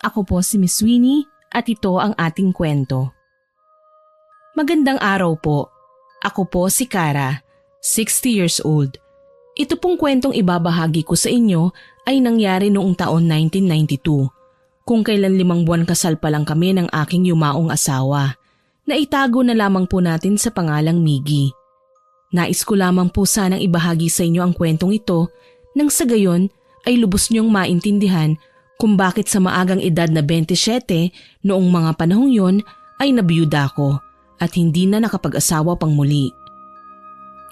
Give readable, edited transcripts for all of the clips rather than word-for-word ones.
Ako po si Miss Winnie at ito ang ating kwento. Magandang araw po. Ako po si Kara, 60 years old. Ito pong kwentong ibabahagi ko sa inyo ay nangyari noong taon 1992. Kung kailan 5 buwan kasal pa lang kami ng aking yumaong asawa. Naitago na lamang po natin sa pangalang Miggy. Nais ko lamang po sanang ibahagi sa inyo ang kwentong ito nang sa gayon ay lubos niyong maintindihan kung bakit sa maagang edad na 27 noong mga panahong yon ay nabiyuda ko at hindi na nakapag-asawa pang muli.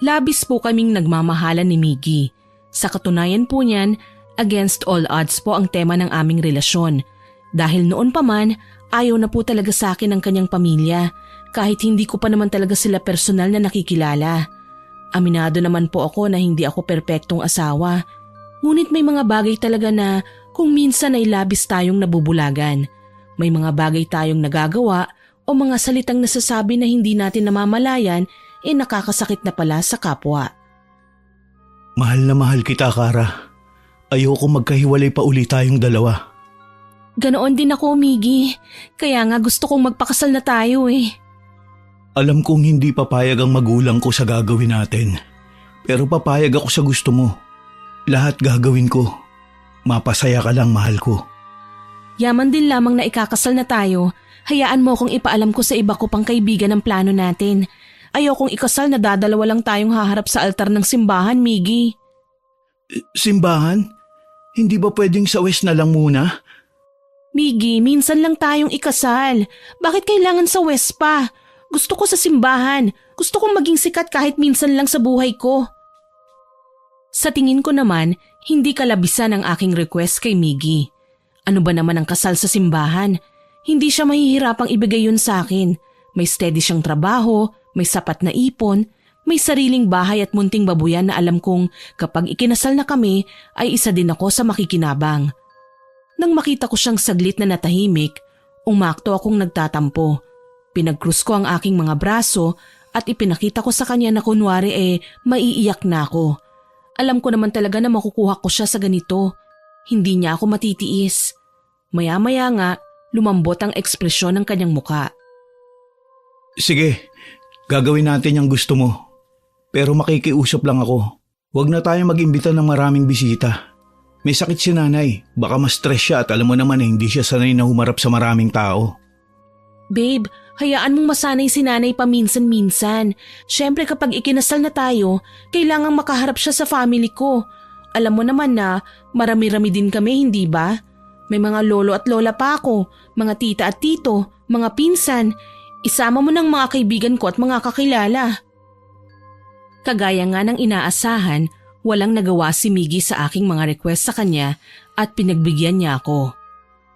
Labis po kaming nagmamahalan ni Miggy. Sa katunayan po niyan, against all odds po ang tema ng aming relasyon. Dahil noon pa man, ayaw na po talaga sa akin ng kanyang pamilya kahit hindi ko pa naman talaga sila personal na nakikilala. Aminado naman po ako na hindi ako perpektong asawa. Ngunit may mga bagay talaga na kung minsan ay labis tayong nabubulagan. May mga bagay tayong nagagawa o mga salitang nasasabi na hindi natin namamalayan nakakasakit na pala sa kapwa. Mahal na mahal kita, Kara. Ayoko magkahiwalay pa uli tayong dalawa. Ganoon din ako, Miggy. Kaya nga gusto kong magpakasal na tayo Alam kong hindi papayag ang magulang ko sa gagawin natin. Pero papayag ako sa gusto mo. Lahat gagawin ko. Mapasaya ka lang, mahal ko. Yaman din lamang na ikakasal na tayo. Hayaan mo kung ipaalam ko sa iba ko pang kaibigan ang plano natin. Ayokong ikasal na dadalawa lang tayong haharap sa altar ng simbahan, Miggy. Simbahan? Hindi ba pwedeng sa west na lang muna? Miggy, minsan lang tayong ikasal. Bakit kailangan sa west pa? Gusto ko sa simbahan. Gusto kong maging sikat kahit minsan lang sa buhay ko. Sa tingin ko naman, hindi kalabisan ang aking request kay Miggy. Ano ba naman ang kasal sa simbahan? Hindi siya mahihirapang ibigay yun sa akin. May steady siyang trabaho, may sapat na ipon, may sariling bahay at munting babuyan na alam kong kapag ikinasal na kami ay isa din ako sa makikinabang. Nang makita ko siyang saglit na natahimik, umakto akong nagtatampo. Pinagkrus ko ang aking mga braso at ipinakita ko sa kanya na kunwari maiiyak na ako. Alam ko naman talaga na makukuha ko siya sa ganito. Hindi niya ako matitiis. Maya-maya nga, lumambot ang ekspresyon ng kanyang muka. Sige, gagawin natin yung gusto mo. Pero makikiusap lang ako. Huwag na tayo mag-imbita ng maraming bisita. May sakit si nanay, baka ma-stress siya at alam mo naman hindi siya sanay na humarap sa maraming tao. Babe, hayaan mong masanay si nanay paminsan-minsan. Siyempre kapag ikinasal na tayo, kailangang makaharap siya sa family ko. Alam mo naman na marami-rami din kami, hindi ba? May mga lolo at lola pa ako, mga tita at tito, mga pinsan. Isama mo ng mga kaibigan ko at mga kakilala. Kagaya nga ng inaasahan, walang nagawa si Miggy sa aking mga request sa kanya at pinagbigyan niya ako.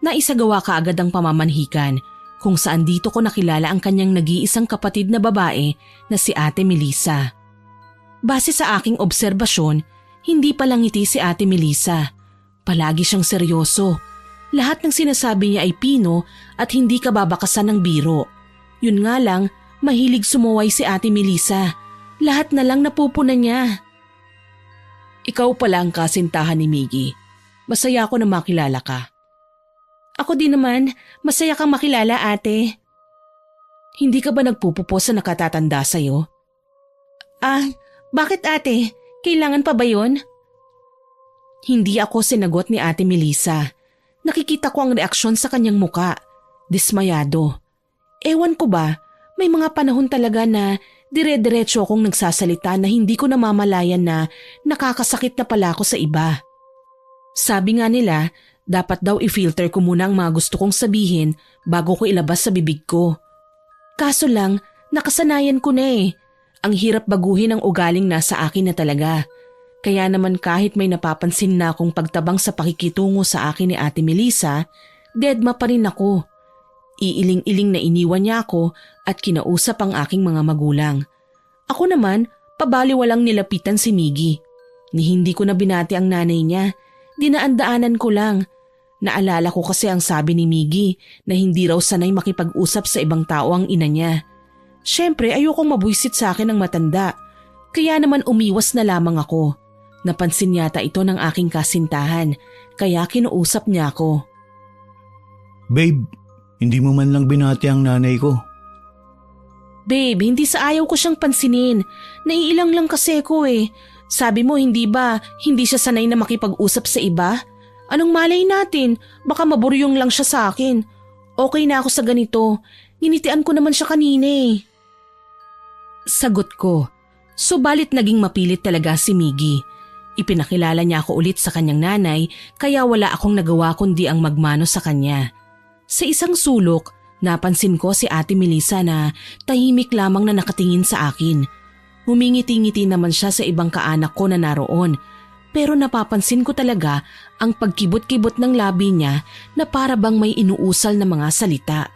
Naisagawa kaagad ang pamamanhikan kung saan dito ko nakilala ang kanyang nag-iisang kapatid na babae na si Ate Melissa. Base sa aking obserbasyon, hindi palang ngiti si Ate Melissa. Palagi siyang seryoso. Lahat ng sinasabi niya ay pino at hindi kababakasan ng biro. Yun nga lang, mahilig sumuway si Ate Melissa. Lahat na lang napupuna niya. Ikaw pala ang kasintahan ni Miggy. Masaya ako na makilala ka. Ako din naman, masaya kang makilala, ate. Hindi ka ba nagpupupo sa nakatatanda sa'yo? Bakit ate? Kailangan pa ba yun? Hindi ako sinagot ni Ate Melissa. Nakikita ko ang reaksyon sa kanyang muka. Dismayado. Ewan ko ba, may mga panahon talaga na dire-diretso akong nagsasalita na hindi ko namamalayan na nakakasakit na pala ako sa iba. Sabi nga nila, dapat daw i-filter ko muna ang mga gusto kong sabihin bago ko ilabas sa bibig ko. Kaso lang, nakasanayan ko na Ang hirap baguhin ang ugaling nasa akin na talaga. Kaya naman kahit may napapansin na akong pagtabang sa pakikitungo sa akin ni Ate Melissa, deadma pa rin ako. Iiling-iling na iniwan niya ako at kinausap ang aking mga magulang. Ako naman, pabaliwalang nilapitan si Miggy. Ni hindi ko na binati ang nanay niya, dinaan-daanan ko lang. Naalala ko kasi ang sabi ni Miggy na hindi raw sanay makipag-usap sa ibang tao ang ina niya. Siyempre ayokong mabwisit sa akin ng matanda, kaya naman umiwas na lamang ako. Napansin yata ito ng aking kasintahan, kaya kinuusap niya ako. Babe, hindi mo man lang binati ang nanay ko. Babe, hindi sa ayaw ko siyang pansinin. Naiilang lang kasi ko eh. Sabi mo hindi ba, hindi siya sanay na makipag-usap sa iba? Anong malay natin? Baka maburyong lang siya sa akin. Okay na ako sa ganito. Ninitian ko naman siya kanina eh. Sagot ko. Subalit naging mapilit talaga si Miggy. Ipinakilala niya ako ulit sa kanyang nanay kaya wala akong nagawa kundi ang magmano sa kanya. Sa isang sulok, napansin ko si Ate Melissa na tahimik lamang na nakatingin sa akin. Humingiti-ngiti naman siya sa ibang kaanak ko na naroon. Pero napapansin ko talaga ang pagkibot-kibot ng labi niya na para bang may inuusal na mga salita.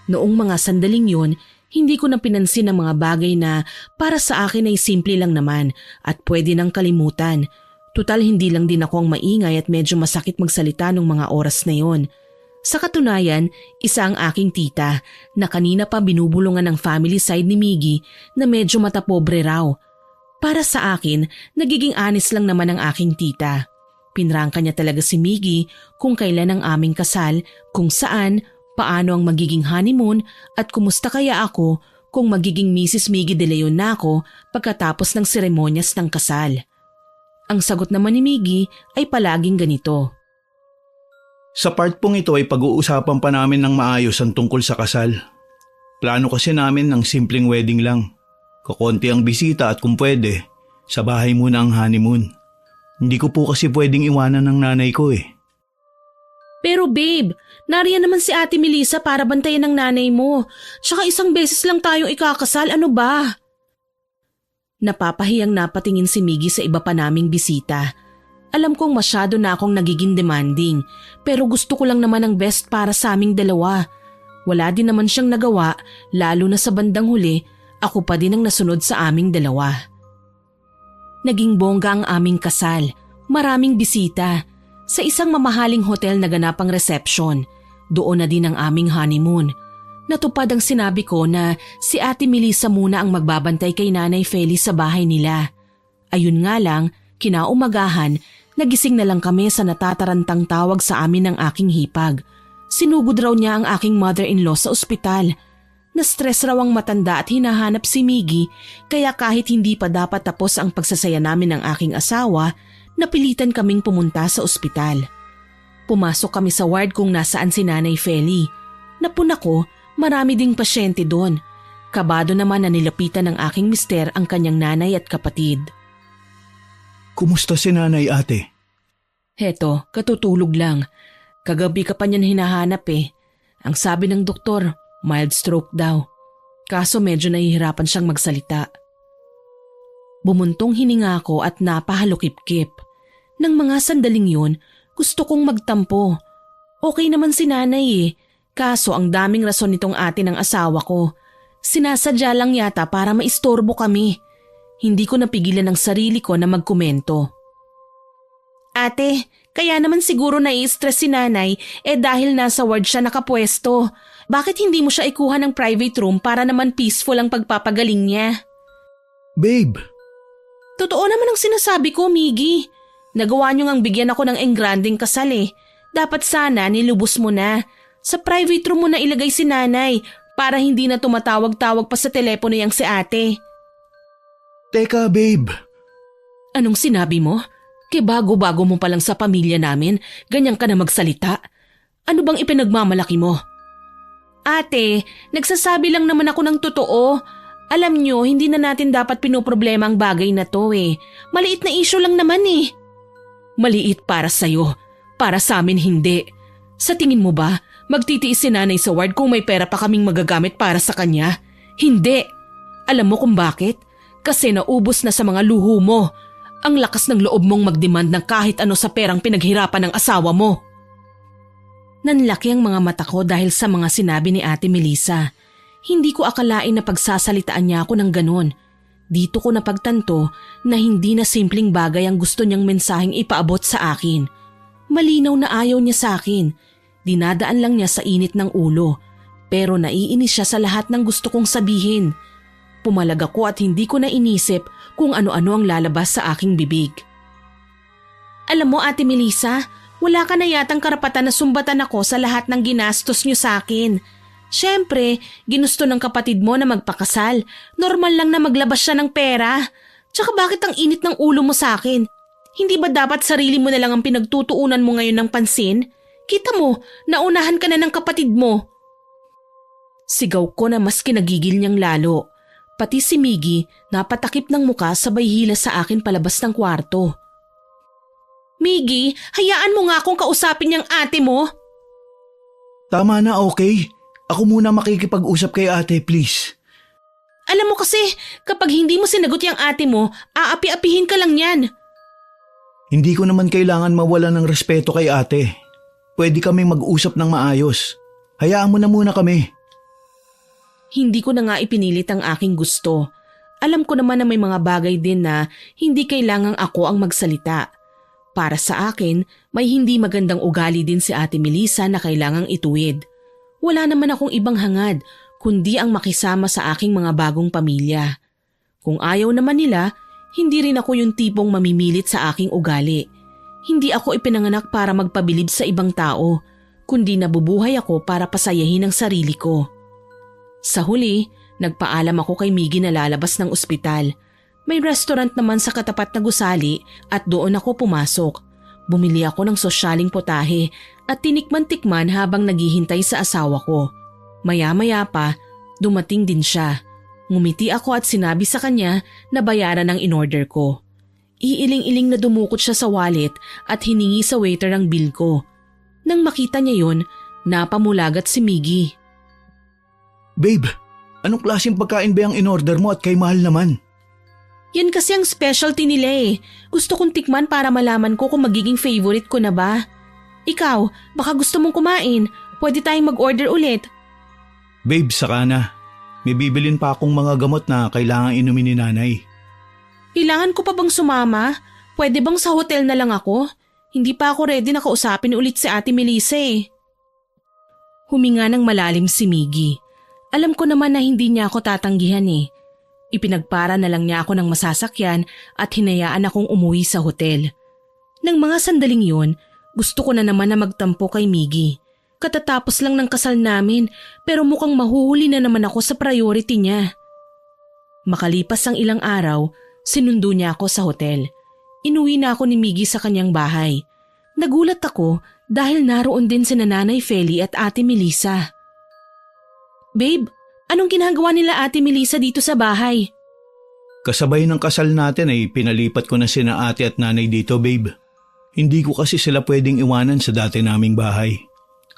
Noong mga sandaling yun, hindi ko na pinansin ang mga bagay na para sa akin ay simple lang naman at pwede nang kalimutan. Tutal hindi lang din ako ang maingay at medyo masakit magsalita nung mga oras na yon. Sa katunayan, isa ang aking tita na kanina pa binubulungan ng family side ni Miggy na medyo matapobre raw. Para sa akin, nagiging honest lang naman ang aking tita. Pinrangka niya talaga si Miggy kung kailan ang aming kasal, kung saan, paano ang magiging honeymoon at kumusta kaya ako kung magiging Mrs. Miggy de Leon na ako pagkatapos ng seremonyas ng kasal. Ang sagot naman ni Miggy ay palaging ganito. Sa part pong ito ay pag-uusapan pa namin ng maayos ang tungkol sa kasal. Plano kasi namin ng simpleng wedding lang. Kakonti ang bisita at kung pwede, sa bahay muna ang honeymoon. Hindi ko po kasi pwedeng iwanan ng nanay ko eh. Pero babe, nariyan naman si Ate Melissa para bantayan ng nanay mo. Tsaka isang beses lang tayong ikakasal, ano ba? Napapahiyang napatingin si Miggy sa iba pa naming bisita. Alam kong masyado na akong nagiging demanding, pero gusto ko lang naman ang best para sa aming dalawa. Wala din naman siyang nagawa, lalo na sa bandang huli, ako pa din ang nasunod sa aming dalawa. Naging bongga ang aming kasal, maraming bisita. Sa isang mamahaling hotel na ganapang reception, doon na din ang aming honeymoon. Natupad ang sinabi ko na si Ate Melissa muna ang magbabantay kay Nanay Feli sa bahay nila. Ayun nga lang, kinaumagahan, nagising na lang kami sa natatarantang tawag sa amin ng aking hipag. Sinugod raw niya ang aking mother-in-law sa ospital. Na-stress raw ang matanda at hinahanap si Miggy kaya kahit hindi pa dapat tapos ang pagsasaya namin ng aking asawa, napilitan kaming pumunta sa ospital. Pumasok kami sa ward kung nasaan si Nanay Feli. Napuna ko, marami ding pasyente doon. Kabado naman na nilapitan ng aking mister ang kanyang nanay at kapatid. Kumusta si nanay, ate? Heto, katutulog lang. Kagabi ka pa niyan hinahanap eh. Ang sabi ng doktor, mild stroke daw. Kaso medyo nahihirapan siyang magsalita. Bumuntong hininga ako at napahalukip-kip. Nang mga sandaling yun, gusto kong magtampo. Okay naman si nanay eh. Kaso ang daming rason nitong ate ng asawa ko. Sinasadya lang yata para maistorbo kami. Hindi ko napigilan ang sarili ko na magkomento. Ate, kaya naman siguro nai-stress si nanay dahil nasa ward siya nakapwesto. Bakit hindi mo siya ikuha ng private room para naman peaceful ang pagpapagaling niya? Babe! Totoo naman ang sinasabi ko, Miggy. Nagawa niyo ngang bigyan ako ng engranding kasal eh. Dapat sana nilubos mo na. Sa private room mo na ilagay si nanay para hindi na tumatawag-tawag pa sa telepono yang si ate. Teka, babe. Anong sinabi mo? Bago-bago mo pa lang sa pamilya namin, ganyan ka na magsalita. Ano bang ipinagmamalaki mo? Ate, nagsasabi lang naman ako ng totoo. Alam nyo, hindi na natin dapat pinoproblema ang bagay na to eh. Maliit na issue lang naman eh. Maliit para sa'yo, para sa amin hindi. Sa tingin mo ba, magtitiis si nanay sa ward kung may pera pa kaming magagamit para sa kanya? Hindi. Alam mo kung bakit? Kasi naubos na sa mga luho mo. Ang lakas ng loob mong magdemand ng kahit ano sa perang pinaghirapan ng asawa mo. Nanlaki ang mga mata ko dahil sa mga sinabi ni Ate Melissa. Hindi ko akalain na pagsasalitaan niya ako ng ganon. Dito ko napagtanto na hindi na simpleng bagay ang gusto niyang mensaheng ipaabot sa akin. Malinaw na ayaw niya sa akin. Dinadaan lang niya sa init ng ulo. Pero naiinis siya sa lahat ng gusto kong sabihin. Pumalag ako at hindi ko na inisip kung ano-ano ang lalabas sa aking bibig. Alam mo Ate Melissa, Wala ka na yatang karapatan na sumbatan ako sa lahat ng ginastos niyo sa akin. Siyempre, ginusto ng kapatid mo na magpakasal. Normal lang na maglabas siya ng pera. Tsaka bakit ang init ng ulo mo sa akin? Hindi ba dapat sarili mo na lang ang pinagtutuunan mo ngayon ng pansin? Kita mo, naunahan ka na ng kapatid mo. Sigaw ko na mas kinagigil niyang lalo. Pati si Miggy napatakip ng muka sabay hila sa akin palabas ng kwarto. Miggy, hayaan mo nga akong kausapin niyang ate mo. Tama na, okay? Ako muna makikipag-usap kay ate, please. Alam mo kasi, kapag hindi mo sinagot yung ate mo, aapi-apihin ka lang yan. Hindi ko naman kailangan mawala ng respeto kay ate. Pwede kaming mag-usap ng maayos. Hayaan mo na muna kami. Hindi ko na nga ipinilit ang aking gusto. Alam ko naman na may mga bagay din na hindi kailangang ako ang magsalita. Para sa akin, may hindi magandang ugali din si Ate Melissa na kailangang ituwid. Wala naman akong ibang hangad, kundi ang makisama sa aking mga bagong pamilya. Kung ayaw naman nila, hindi rin ako yung tipong mamimilit sa aking ugali. Hindi ako ipinanganak para magpabilib sa ibang tao, kundi nabubuhay ako para pasayahin ang sarili ko. Sa huli, nagpaalam ako kay Miggy na lalabas ng ospital. May restaurant naman sa katapat na gusali at doon ako pumasok. Bumili ako ng sosyaling potahe at tinikman-tikman habang naghihintay sa asawa ko. Maya-maya pa, dumating din siya. Ngumiti ako at sinabi sa kanya na bayaran ang in-order ko. Iiling-iling na dumukot siya sa wallet at hiningi sa waiter ang bill ko. Nang makita niya yun, napamulagat si Miggy. Babe, anong klaseng pagkain ba ang in-order mo at kay mahal naman? Yan kasi ang specialty nila eh. Gusto kong tikman para malaman ko kung magiging favorite ko na ba. Ikaw, baka gusto mong kumain. Pwede tayong mag-order ulit. Babe, saka na. May bibilin pa akong mga gamot na kailangan inumin ni nanay. Kailangan ko pa bang sumama? Pwede bang sa hotel na lang ako? Hindi pa ako ready na kausapin ulit si Ate Melissa eh. Huminga ng malalim si Miggy. Alam ko naman na hindi niya ako tatanggihan eh. Ipinagpara na lang niya ako ng masasakyan at hinayaan akong umuwi sa hotel. Nang mga sandaling yun, gusto ko na naman na magtampo kay Miggy. Katatapos lang ng kasal namin pero mukhang mahuhuli na naman ako sa priority niya. Makalipas ang ilang araw, sinundo niya ako sa hotel. Inuwi na ako ni Miggy sa kanyang bahay. Nagulat ako dahil naroon din si Nanay Feli at Ate Melissa. Babe, anong ginagawa nila Ate Melissa dito sa bahay? Kasabay ng kasal natin ay pinalipat ko na sina ate at nanay dito, babe. Hindi ko kasi sila pwedeng iwanan sa dati naming bahay.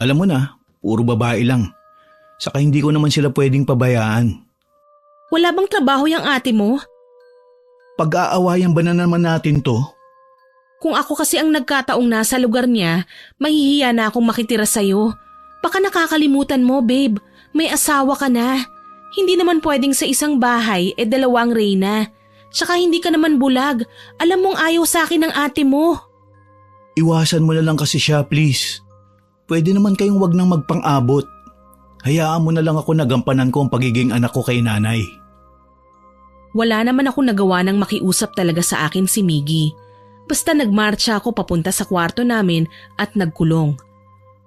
Alam mo na, puro babae lang. Saka hindi ko naman sila pwedeng pabayaan. Wala bang trabaho yung ate mo? Pag-aawayan ba na naman natin to? Kung ako kasi ang nagkataong nasa lugar niya, mahihiya na akong makitira sa'yo. Baka nakakalimutan mo, babe. May asawa ka na. Hindi naman pwedeng sa isang bahay dalawang reyna. Tsaka hindi ka naman bulag. Alam mong ayaw sa akin ng ate mo. Iwasan mo na lang kasi siya, please. Pwede naman kayong wag nang magpang-abot. Hayaan mo na lang ako na gampanan ko ang pagiging anak ko kay nanay. Wala naman ako nagawa ng makiusap talaga sa akin si Miggy. Basta nagmarcha ako papunta sa kwarto namin at nagkulong.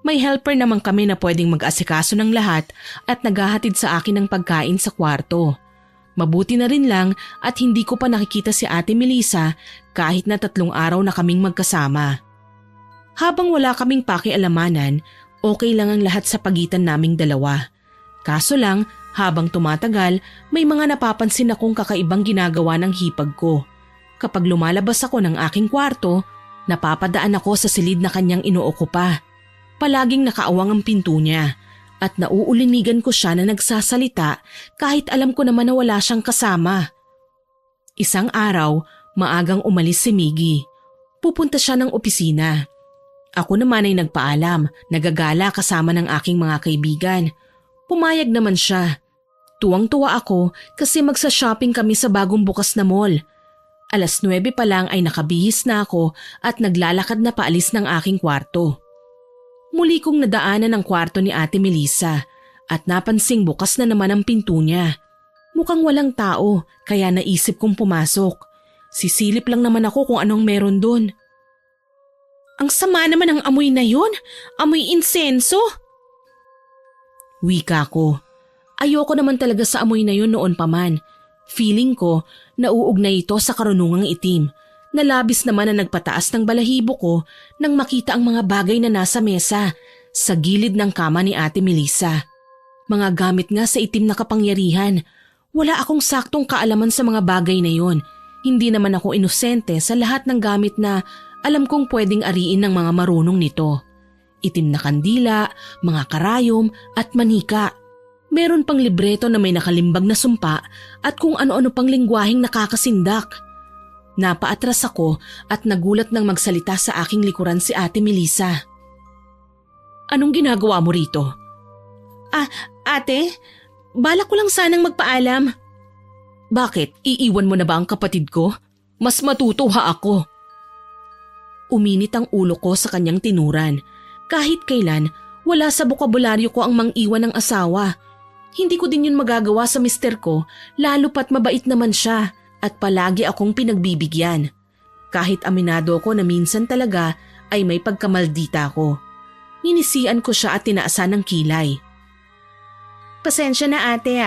May helper naman kami na pwedeng mag-asikaso ng lahat at naghahatid sa akin ng pagkain sa kwarto. Mabuti na rin lang at hindi ko pa nakikita si Ate Melissa kahit na 3 araw na kaming magkasama. Habang wala kaming pakialamanan, okay lang ang lahat sa pagitan naming dalawa. Kaso lang, habang tumatagal, may mga napapansin akong kakaibang ginagawa ng hipag ko. Kapag lumalabas ako ng aking kwarto, napapadaan ako sa silid na kanyang inuokupa. Palaging nakaawang ang pinto niya at nauulinigan ko siya na nagsasalita kahit alam ko naman na wala siyang kasama. Isang araw, maagang umalis si Miggy. Pupunta siya ng opisina. Ako naman ay nagpaalam, nagagala kasama ng aking mga kaibigan. Pumayag naman siya. Tuwang-tuwa ako kasi magsa-shopping kami sa bagong bukas na mall. 9:00 pa lang ay nakabihis na ako at naglalakad na paalis ng aking kwarto. Muli kong nadaanan ang kwarto ni Ate Melissa at napansing bukas na naman ang pinto niya. Mukhang walang tao kaya naisip kong pumasok. Sisilip lang naman ako kung anong meron dun. Ang sama naman ng amoy na yun. Amoy insenso. Wika ko. Ayoko naman talaga sa amoy na yun noon pa man. Feeling ko, nauugnay ito sa karunungang itim. Nalabis naman na nagpataas ng balahibo ko nang makita ang mga bagay na nasa mesa sa gilid ng kama ni Ate Melissa. Mga gamit nga sa itim na kapangyarihan. Wala akong saktong kaalaman sa mga bagay na yon. Hindi naman ako inosente sa lahat ng gamit na alam kong pwedeng ariin ng mga marunong nito. Itim na kandila, mga karayom at manika. Meron pang libreto na may nakalimbag na sumpa at kung ano-ano pang lingwaheng nakakasindak. Napaatras ako at nagulat nang magsalita sa aking likuran si Ate Melissa. Anong ginagawa mo rito? Ate, balak ko lang sanang magpaalam. Bakit? Iiwan mo na ba ang kapatid ko? Mas matutuwa ako. Uminit ang ulo ko sa kanyang tinuran. Kahit kailan, wala sa bokabularyo ko ang mang-iwan ng asawa. Hindi ko din yun magagawa sa mister ko, lalo pat mabait naman siya at palagi akong pinagbibigyan. Kahit aminado ko na minsan talaga ay may pagkamaldita ko. Ninisian ko siya at tinaasan ng kilay. Pasensya na ate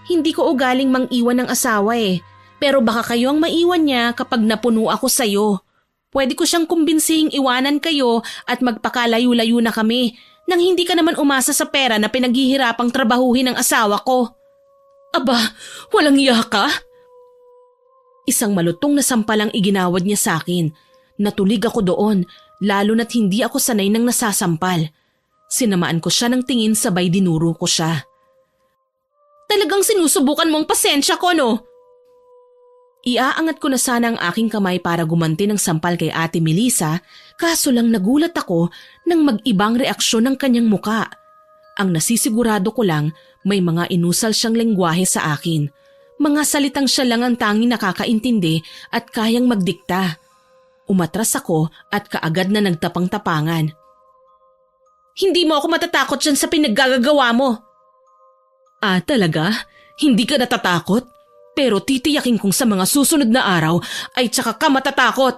hindi ko ugaling mang-iwan ng asawa Pero baka kayo ang maiwan niya kapag napuno ako sa'yo. Pwede ko siyang kumbinsihing iwanan kayo at magpakalayo-layo na kami nang hindi ka naman umasa sa pera na pinaghihirapang trabahuhin ng asawa ko. Aba, walang iya ka? Isang malutong na sampalang iginawad niya sa akin. Natulig ako doon, lalo na't hindi ako sanay nang nasasampal. Sinamaan ko siya ng tingin sabay dinuro ko siya. Talagang sinusubukan mong pasensya ko, no? Iaangat ko na sana ang aking kamay para gumanti ng sampal kay Ate Melissa, kaso lang nagulat ako nang mag-ibang reaksyon ng kanyang muka. Ang nasisigurado ko lang may mga inusal siyang lengguwahe sa akin. Mga salitang siya lang ang tanging nakakaintindi at kayang magdikta. Umatras ako at kaagad na nagtapang-tapangan. Hindi mo ako matatakot dyan sa pinaggagawa mo. Talaga? Hindi ka natatakot? Pero titiyakin kong sa mga susunod na araw ay tsaka ka matatakot.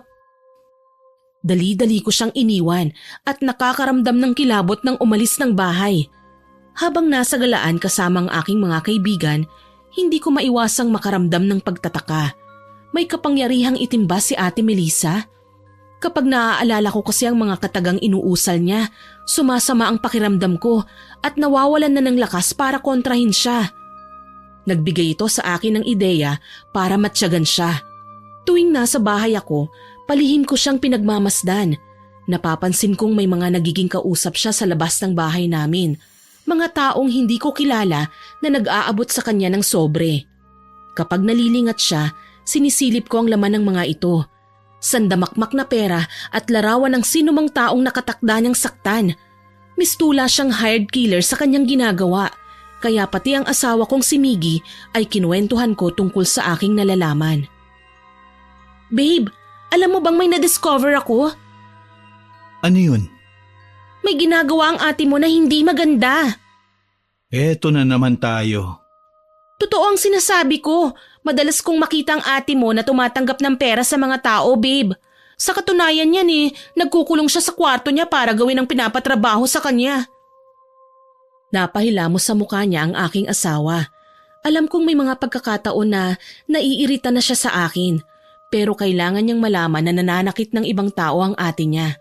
Dali-dali ko siyang iniwan at nakakaramdam ng kilabot nang umalis ng bahay. Habang nasa galaan kasama ang aking mga kaibigan, hindi ko maiwasang makaramdam ng pagtataka. May kapangyarihang itim ba si Ate Melissa? Kapag naaalala ko kasi ang mga katagang inuusal niya, sumasama ang pakiramdam ko at nawawalan na ng lakas para kontrahin siya. Nagbigay ito sa akin ng ideya para matyagan siya. Tuwing nasa bahay ako, palihim ko siyang pinagmamasdan. Napapansin kong may mga nagiging kausap siya sa labas ng bahay namin. Mga taong hindi ko kilala na nag-aabot sa kanya ng sobre. Kapag nalilingat siya, sinisilip ko ang laman ng mga ito. Sandamakmak na pera at larawan ng sinumang taong nakatakda niyang saktan. Mistula siyang hired killer sa kanyang ginagawa. Kaya pati ang asawa kong si Miggy ay kinuwentuhan ko tungkol sa aking nalalaman. Babe, alam mo bang may na-discover ako? Ano yun? May ginagawa ang ate mo na hindi maganda. Eto na naman tayo. Totoo ang sinasabi ko. Madalas kong makita ang ate mo na tumatanggap ng pera sa mga tao, babe. Sa katunayan yan nagkukulong siya sa kwarto niya para gawin ang pinapatrabaho sa kanya. Napahilamos sa mukha niya ang aking asawa. Alam kong may mga pagkakataon na naiirita na siya sa akin, pero kailangan niyang malaman na nananakit ng ibang tao ang ate niya.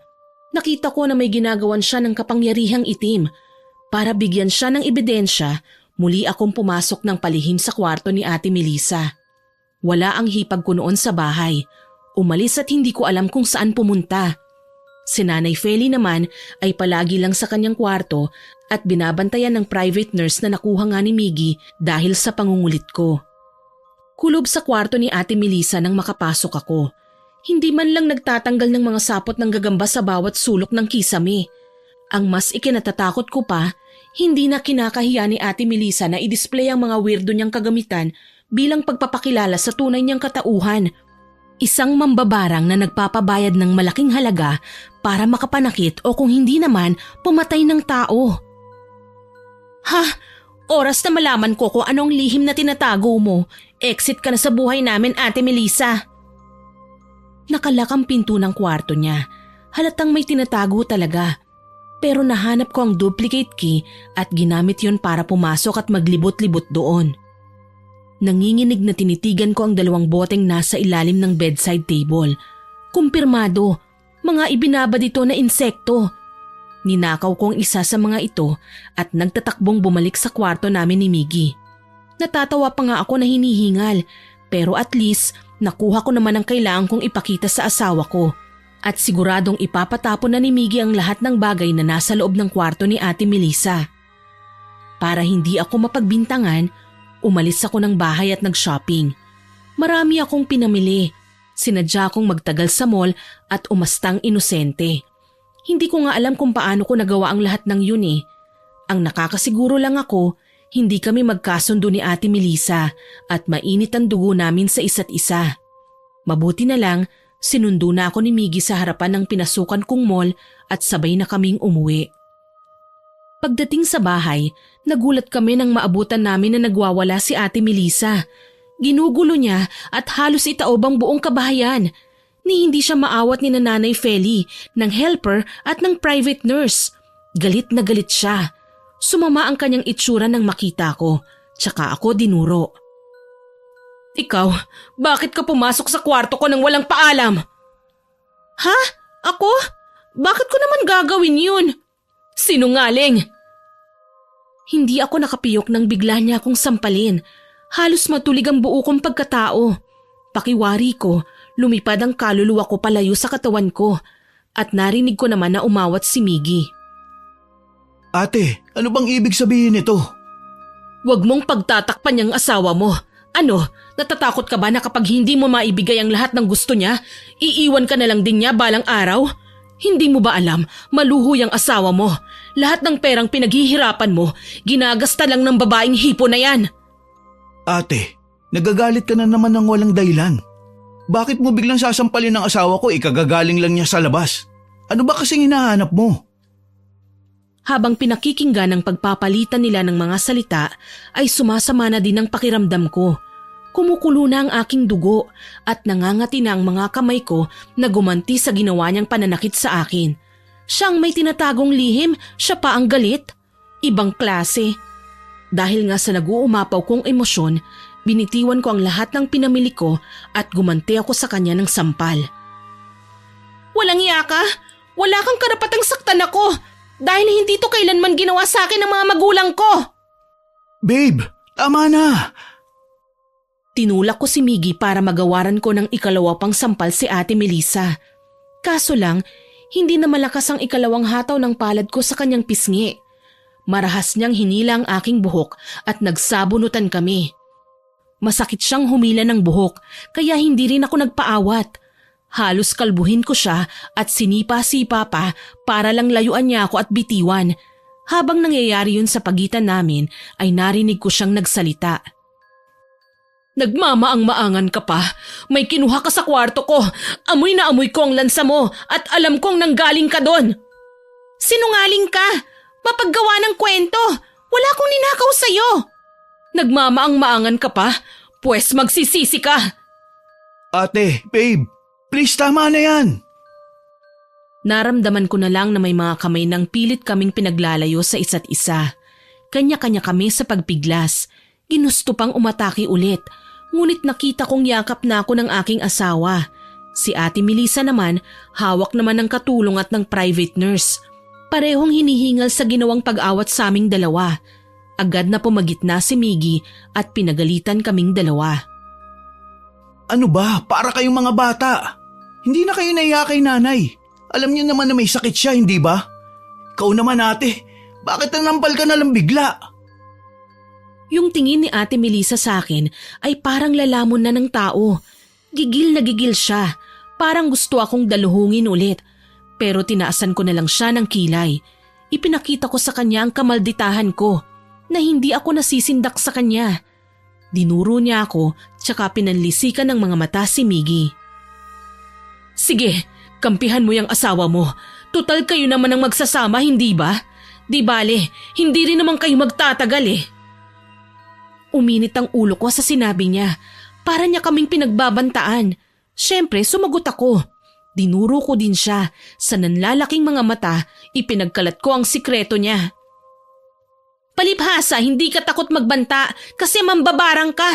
Nakita ko na may ginagawan siya ng kapangyarihang itim. Para bigyan siya ng ebidensya, muli akong pumasok ng palihim sa kwarto ni Ate Melissa. Wala ang hipag ko noon sa bahay. Umalis at hindi ko alam kung saan pumunta. Si Nanay Feli naman ay palagi lang sa kanyang kwarto at binabantayan ng private nurse na nakuha nga ni Miggy dahil sa pangungulit ko. Kulob sa kwarto ni Ate Melissa nang makapasok ako. Hindi man lang nagtatanggal ng mga sapot ng gagamba sa bawat sulok ng kisame. Ang mas ikinatatakot ko pa, hindi na kinakahiya ni Ate Melissa na i-display ang mga weirdo niyang kagamitan bilang pagpapakilala sa tunay niyang katauhan. Isang mambabarang na nagpapabayad ng malaking halaga para makapanakit o kung hindi naman pumatay ng tao. Ha? Oras na malaman ko kung anong lihim na tinatago mo. Exit ka na sa buhay namin, Ate Melissa. Nakalak ang pinto ng kwarto niya. Halatang may tinatago talaga. Pero nahanap ko ang duplicate key at ginamit yon para pumasok at maglibot-libot doon. Nanginginig na tinitigan ko ang 2 boteng nasa ilalim ng bedside table. Kumpirmado, mga ibinaba dito na insekto. Ninakaw ko ang isa sa mga ito at nagtatakbong bumalik sa kwarto namin ni Miggy. Natatawa pa nga ako na hinihingal, pero at least nakuha ko naman ang kailangan kong ipakita sa asawa ko. At siguradong ipapatapon na ni Miggy ang lahat ng bagay na nasa loob ng kwarto ni Ate Melissa. Para hindi ako mapagbintangan, umalis ako ng bahay at nag-shopping. Marami akong pinamili. Sinadya akong magtagal sa mall at umastang inosente. Hindi ko nga alam kung paano ko nagawa ang lahat ng yun eh. Ang nakakasiguro lang ako, hindi kami magkasundo ni Ate Melissa at mainit ang dugo namin sa isa't isa. Mabuti na lang, sinundo na ako ni Miggy sa harapan ng pinasukan kong mall at sabay na kaming umuwi. Pagdating sa bahay, nagulat kami nang maabutan namin na nagwawala si Ate Melissa. Ginugulo niya at halos itaob ang buong kabahayan. Ni hindi siya maawat ni Nanay Feli, ng helper at ng private nurse. Galit na galit siya. Sumama ang kanyang itsura nang makita ko, tsaka ako dinuro. Ikaw, bakit ka pumasok sa kwarto ko nang walang paalam? Ha? Ako? Bakit ko naman gagawin yun? Sinungaling! Hindi ako nakapiyok nang bigla niya akong sampalin. Halos matulig ang buo kong pagkatao. Pakiwari ko, lumipad ang kaluluwa ko palayo sa katawan ko at narinig ko naman na umawat si Miggy. Ate, ano bang ibig sabihin nito? Huwag mong pagtatakpan niyang asawa mo. Ano, natatakot ka ba na kapag hindi mo maibigay ang lahat ng gusto niya, iiwan ka na lang din niya balang araw? Hindi mo ba alam, maluho yung asawa mo. Lahat ng perang pinaghihirapan mo, ginagasta lang ng babaeng hipo na yan. Ate, nagagalit ka na naman ng walang dahilan. Bakit mo biglang sasampalin ng asawa ko, ikagagaling lang niya sa labas? Ano ba kasing hinahanap mo? Habang pinakikinggan ang pagpapalitan nila ng mga salita, ay sumasama na din ang pakiramdam ko. Kumukulo na ang aking dugo at nangangati na ang mga kamay ko na gumanti sa ginawa niyang pananakit sa akin. Siyang may tinatagong lihim, siya pa ang galit. Ibang klase. Dahil nga sa nag-uumapaw kong emosyon, binitiwan ko ang lahat ng pinamili ko at gumanti ako sa kanya ng sampal. Walang iya ka! Wala kang karapatang saktan ako! Dahil hindi to kailanman ginawa sa akin ng mga magulang ko! Babe, tama na! Tinulak ko si Miggy para magawaran ko ng ikalawa pang sampal si Ate Melissa. Kaso lang, hindi na malakas ang ikalawang hataw ng palad ko sa kanyang pisngi. Marahas niyang hinila ang aking buhok at nagsabunutan kami. Masakit siyang humila ng buhok kaya hindi rin ako nagpaawat. Halos kalbuhin ko siya at sinipa-sipa pa para lang layuan niya ako at bitiwan. Habang nangyayari yun sa pagitan namin ay narinig ko siyang nagsalita. Nagmamaang-maangan ka pa. May kinuha ka sa kwarto ko. Amoy na amoy ko ang lansa mo at alam kong nanggaling ka doon. Sinungaling ka! Mapaggawa ng kwento! Wala akong ninakaw sa'yo! Nagmamaang-maangan ka pa? Pwes magsisisi ka! Ate, babe, please tama na yan! Naramdaman ko na lang na may mga kamay ng pilit kaming pinaglalayo sa isa't isa. Kanya-kanya kami sa pagpiglas. Ginusto pang umatake ulit. Ngunit nakita kong yakap na ako ng aking asawa. Si Ate Melissa naman, hawak naman ng katulong at ng private nurse. Parehong hinihingal sa ginawang pag-awat sa aming dalawa. Agad na pumagitna si Miggy at pinagalitan kaming dalawa. Ano ba? Para kayong mga bata. Hindi na kayo naiya kay nanay. Alam niyo naman na may sakit siya, hindi ba? Ikaw naman ate, bakit nanampal ka na lang bigla? Yung tingin ni Ate Melissa sa akin ay parang lalamon na ng tao. Gigil na gigil siya. Parang gusto akong daluhungin ulit. Pero tinaasan ko na lang siya ng kilay. Ipinakita ko sa kanya ang kamalditahan ko na hindi ako nasisindak sa kanya. Dinuro niya ako tsaka pinanlisikan ng mga mata si Miggy. Sige, kampihan mo yung asawa mo. Tutal kayo naman ang magsasama, hindi ba? Di bale, hindi rin naman kayo magtatagal eh. Uminit ang ulo ko sa sinabi niya. Para niya kaming pinagbabantaan. Siyempre, sumagot ako. Dinuro ko din siya. Sa nanlalaking mga mata, ipinagkalat ko ang sikreto niya. Palibhasa, hindi ka takot magbanta kasi mambabarang ka.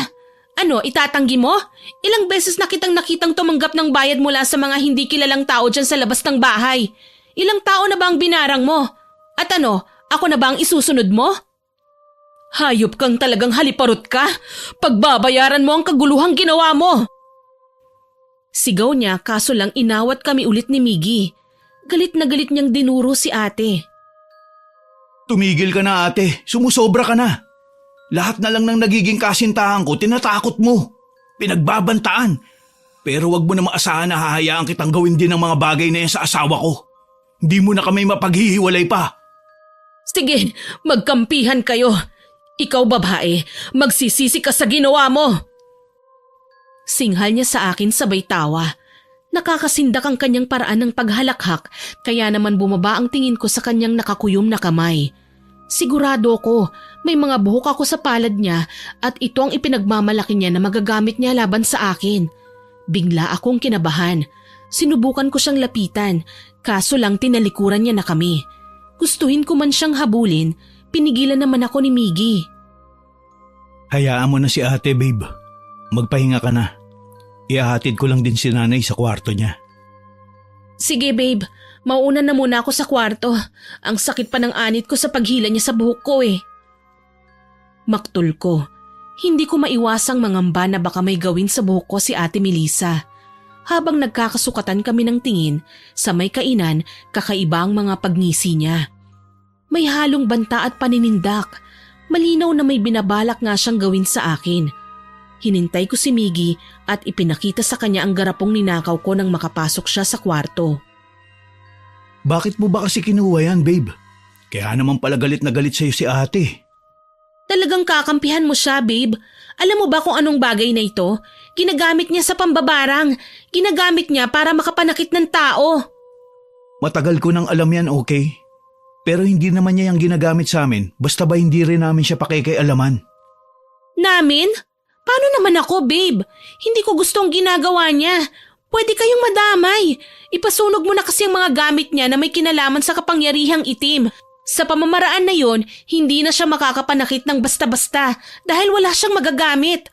Ano, itatanggi mo? Ilang beses na kitang nakitang tumanggap ng bayad mula sa mga hindi kilalang tao dyan sa labas ng bahay. Ilang tao na ba ang binarang mo? At ano, ako na ba ang isusunod mo? Hayop kang talagang haliparot ka. Pagbabayaran mo ang kaguluhang ginawa mo. Sigaw niya kaso lang inawat kami ulit ni Miggy. Galit na galit niyang dinuro si ate. Tumigil ka na ate, sumusobra ka na. Lahat na lang ng nagiging kasintahan ko, tinatakot mo. Pinagbabantaan. Pero wag mo na maasahan na hahayaan kitang gawin din ang mga bagay na yan sa asawa ko. Hindi mo na kami mapaghihiwalay pa. Sige, magkampihan kayo. Ikaw babae, magsisisi ka sa ginawa mo. Singhal niya sa akin sabay tawa. Nakakasindak ang kanyang paraan ng paghalakhak kaya naman bumaba ang tingin ko sa kanyang nakakuyom na kamay. Sigurado ko may mga buhok ako sa palad niya at ito ang ipinagmamalaki niya na magagamit niya laban sa akin. Bigla akong kinabahan. Sinubukan ko siyang lapitan kaso lang tinalikuran niya na kami. Gustuhin ko man siyang habulin, pinigilan naman ako ni Miggy. Hayaan mo na si ate, babe. Magpahinga ka na. Ihahatid ko lang din si nanay sa kwarto niya. Sige babe, mauuna na muna ako sa kwarto. Ang sakit pa ng anit ko sa paghila niya sa buhok ko eh. Maktul ko. Hindi ko maiwasang mangamba na baka may gawin sa buhok ko si Ate Melissa. Habang nagkakasukatan kami ng tingin, sa may kainan, kakaiba ang mga pagngisi niya. May halong banta at paninindak. Malinaw na may binabalak nga siyang gawin sa akin. Hinintay ko si Miggy at ipinakita sa kanya ang garapong ninakaw ko nang makapasok siya sa kwarto. Bakit mo ba kasi kinuha yan, babe? Kaya naman pala galit na galit sa'yo si ate. Talagang kakampihan mo siya, babe. Alam mo ba kung anong bagay na ito? Ginagamit niya sa pambabarang. Ginagamit niya para makapanakit ng tao. Matagal ko nang alam yan, okay? Pero hindi naman niya yung ginagamit sa amin basta ba hindi rin namin siya pakikialaman. Namin? Paano naman ako, babe? Hindi ko gustong ginagawa niya. Pwede kayong madamay. Ipasunog mo na kasi ang mga gamit niya na may kinalaman sa kapangyarihang itim. Sa pamamaraan na yon, hindi na siya makakapanakit ng basta-basta dahil wala siyang magagamit.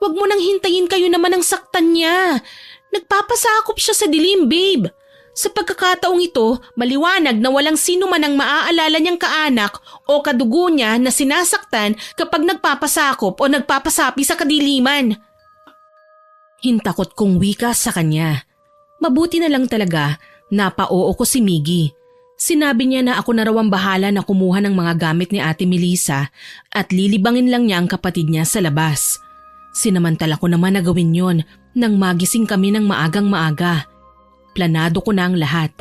Huwag mo nang hintayin kayo naman ang saktan niya. Nagpapasakop siya sa dilim, babe. Sa pagkakataong ito, maliwanag na walang sino man ang maaalala niyang kaanak o kadugo niya na sinasaktan kapag nagpapasakop o nagpapasapi sa kadiliman. Hintakot kong wika sa kanya. Mabuti na lang talaga, napa-oo ko si Miggy. Sinabi niya na ako na raw ang bahala na kumuha ng mga gamit ni Ate Melissa at lilibangin lang niya ang kapatid niya sa labas. Sinamantala ko naman na gawin yon nang magising kami ng maagang maaga. Planado ko na ang lahat.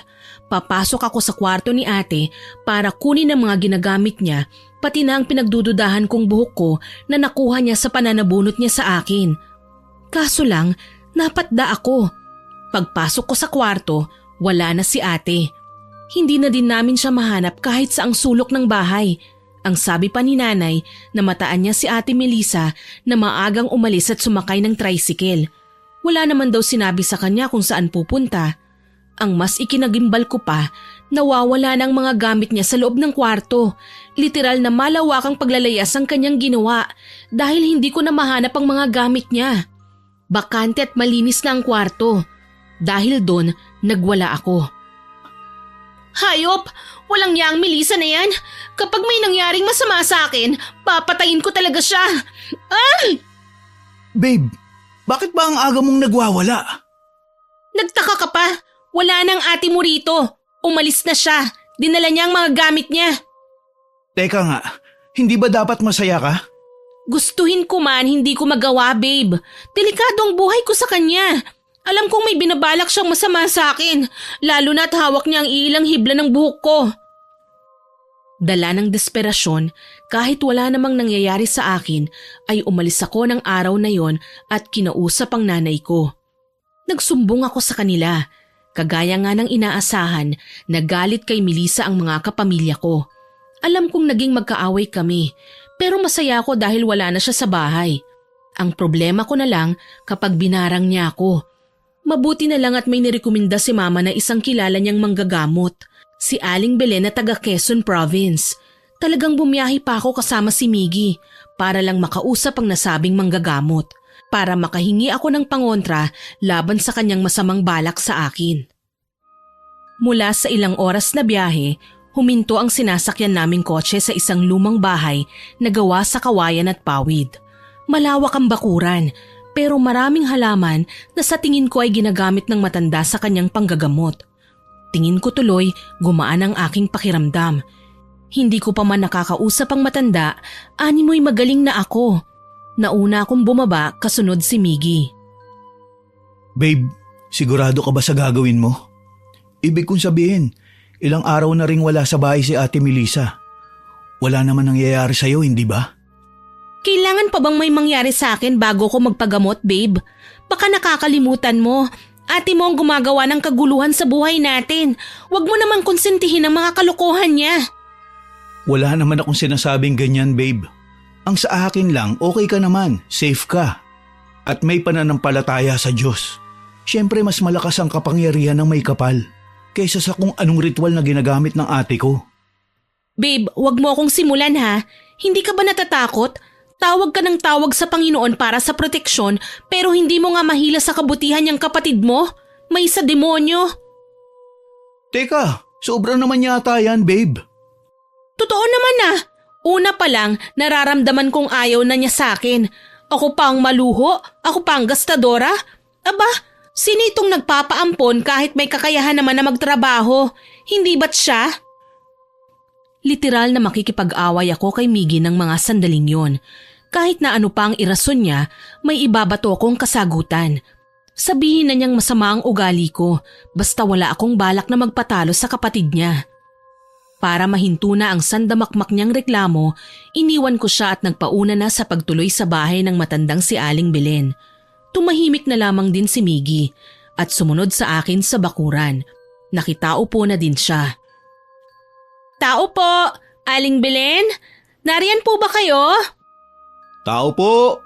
Papasok ako sa kwarto ni ate para kunin ang mga ginagamit niya pati na ang pinagdududahan kong buhok ko na nakuha niya sa pananabunot niya sa akin. Kaso lang, napatda ako. Pagpasok ko sa kwarto, wala na si ate. Hindi na din namin siya mahanap kahit sa ang sulok ng bahay. Ang sabi pa ni nanay, namataan niya si Ate Melissa na maagang umalis at sumakay ng tricycle. Wala naman daw sinabi sa kanya kung saan pupunta. Ang mas ikinagimbal ko pa, nawawala ng mga gamit niya sa loob ng kwarto. Literal na malawakang paglalayas ang kanyang ginawa dahil hindi ko na mahanap ang mga gamit niya. Bakante at malinis na ang kwarto. Dahil doon, nagwala ako. Hayop! Walang yang Melissa na yan. Kapag may nangyaring masama sa akin, papatayin ko talaga siya. Ay! Babe, bakit ba ang aga mong nagwawala? Nagtaka ka pa? Wala nang ate mo rito. Umalis na siya. Dinala niya ang mga gamit niya. Teka nga, hindi ba dapat masaya ka? Gustuhin ko man, hindi ko magawa, babe. Delikado ang buhay ko sa kanya. Alam kong may binabalak siyang masama sa akin, lalo na't hawak niya ang ilang hibla ng buhok ko. Dala ng desperasyon, kahit wala namang nangyayari sa akin, ay umalis ako ng araw na yon at kinausap ang nanay ko. Nagsumbong ako sa kanila. Kagaya nga ng inaasahan, nagalit kay Melissa ang mga kapamilya ko. Alam kong naging magkaaway kami, pero masaya ako dahil wala na siya sa bahay. Ang problema ko na lang kapag binarang niya ako. Mabuti na lang at may nirekomenda si Mama na isang kilala niyang manggagamot, si Aling Belen na taga Quezon Province. Talagang bumiyahe pa ako kasama si Miggy para lang makausap ang nasabing manggagamot, para makahingi ako ng pangontra laban sa kanyang masamang balak sa akin. Mula sa ilang oras na biyahe, huminto ang sinasakyan naming kotse sa isang lumang bahay na gawa sa kawayan at pawid. Malawak ang bakuran, pero maraming halaman na sa tingin ko ay ginagamit ng matanda sa kanyang panggagamot. Tingin ko tuloy gumaan ang aking pakiramdam. Hindi ko pa man nakakausap ang matanda, animoy magaling na ako. Nauna akong bumaba kasunod si Miggy. Babe, sigurado ka ba sa gagawin mo? Ibig kong sabihin, ilang araw na ring wala sa bahay si Ate Melissa. Wala naman nangyayari sa'yo, hindi ba? Kailangan pa bang may mangyari sa akin bago ko magpagamot, babe? Baka nakakalimutan mo. Ate mo ang gumagawa ng kaguluhan sa buhay natin. Huwag mo naman konsentihin ang mga kalokohan niya. Wala naman akong sinasabing ganyan, babe. Ang sa akin lang, okay ka naman, safe ka. At may pananampalataya sa Diyos. Siyempre mas malakas ang kapangyarihan ng may kapal kaysa sa kung anong ritual na ginagamit ng ate ko. Babe, huwag mo akong simulan ha. Hindi ka ba natatakot? Tawag ka ng tawag sa Panginoon para sa proteksyon pero hindi mo nga mahila sa kabutihan niyang kapatid mo? May sa demonyo. Teka, sobra naman yata yan, babe. Totoo naman ah. Una pa lang, nararamdaman kong ayaw na niya sa akin. Ako pa ang maluho? Ako pa ang gastadora? Aba, sino itong nagpapaampon kahit may kakayahan naman na magtrabaho? Hindi ba't siya? Literal na makikipag-away ako kay Miggy ng mga sandaling yon. Kahit na ano pa ang irason niya, may ibabato akong kasagutan. Sabihin na niyang masama ang ugali ko, basta wala akong balak na magpatalo sa kapatid niya. Para mahinto na ang sandamakmak niyang reklamo, iniwan ko siya at nagpauna na sa pagtuloy sa bahay ng matandang si Aling Belen. Tumahimik na lamang din si Miggy at sumunod sa akin sa bakuran. Nakitao po na din siya. Tao po! Aling Belen? Nariyan po ba kayo? Tao po!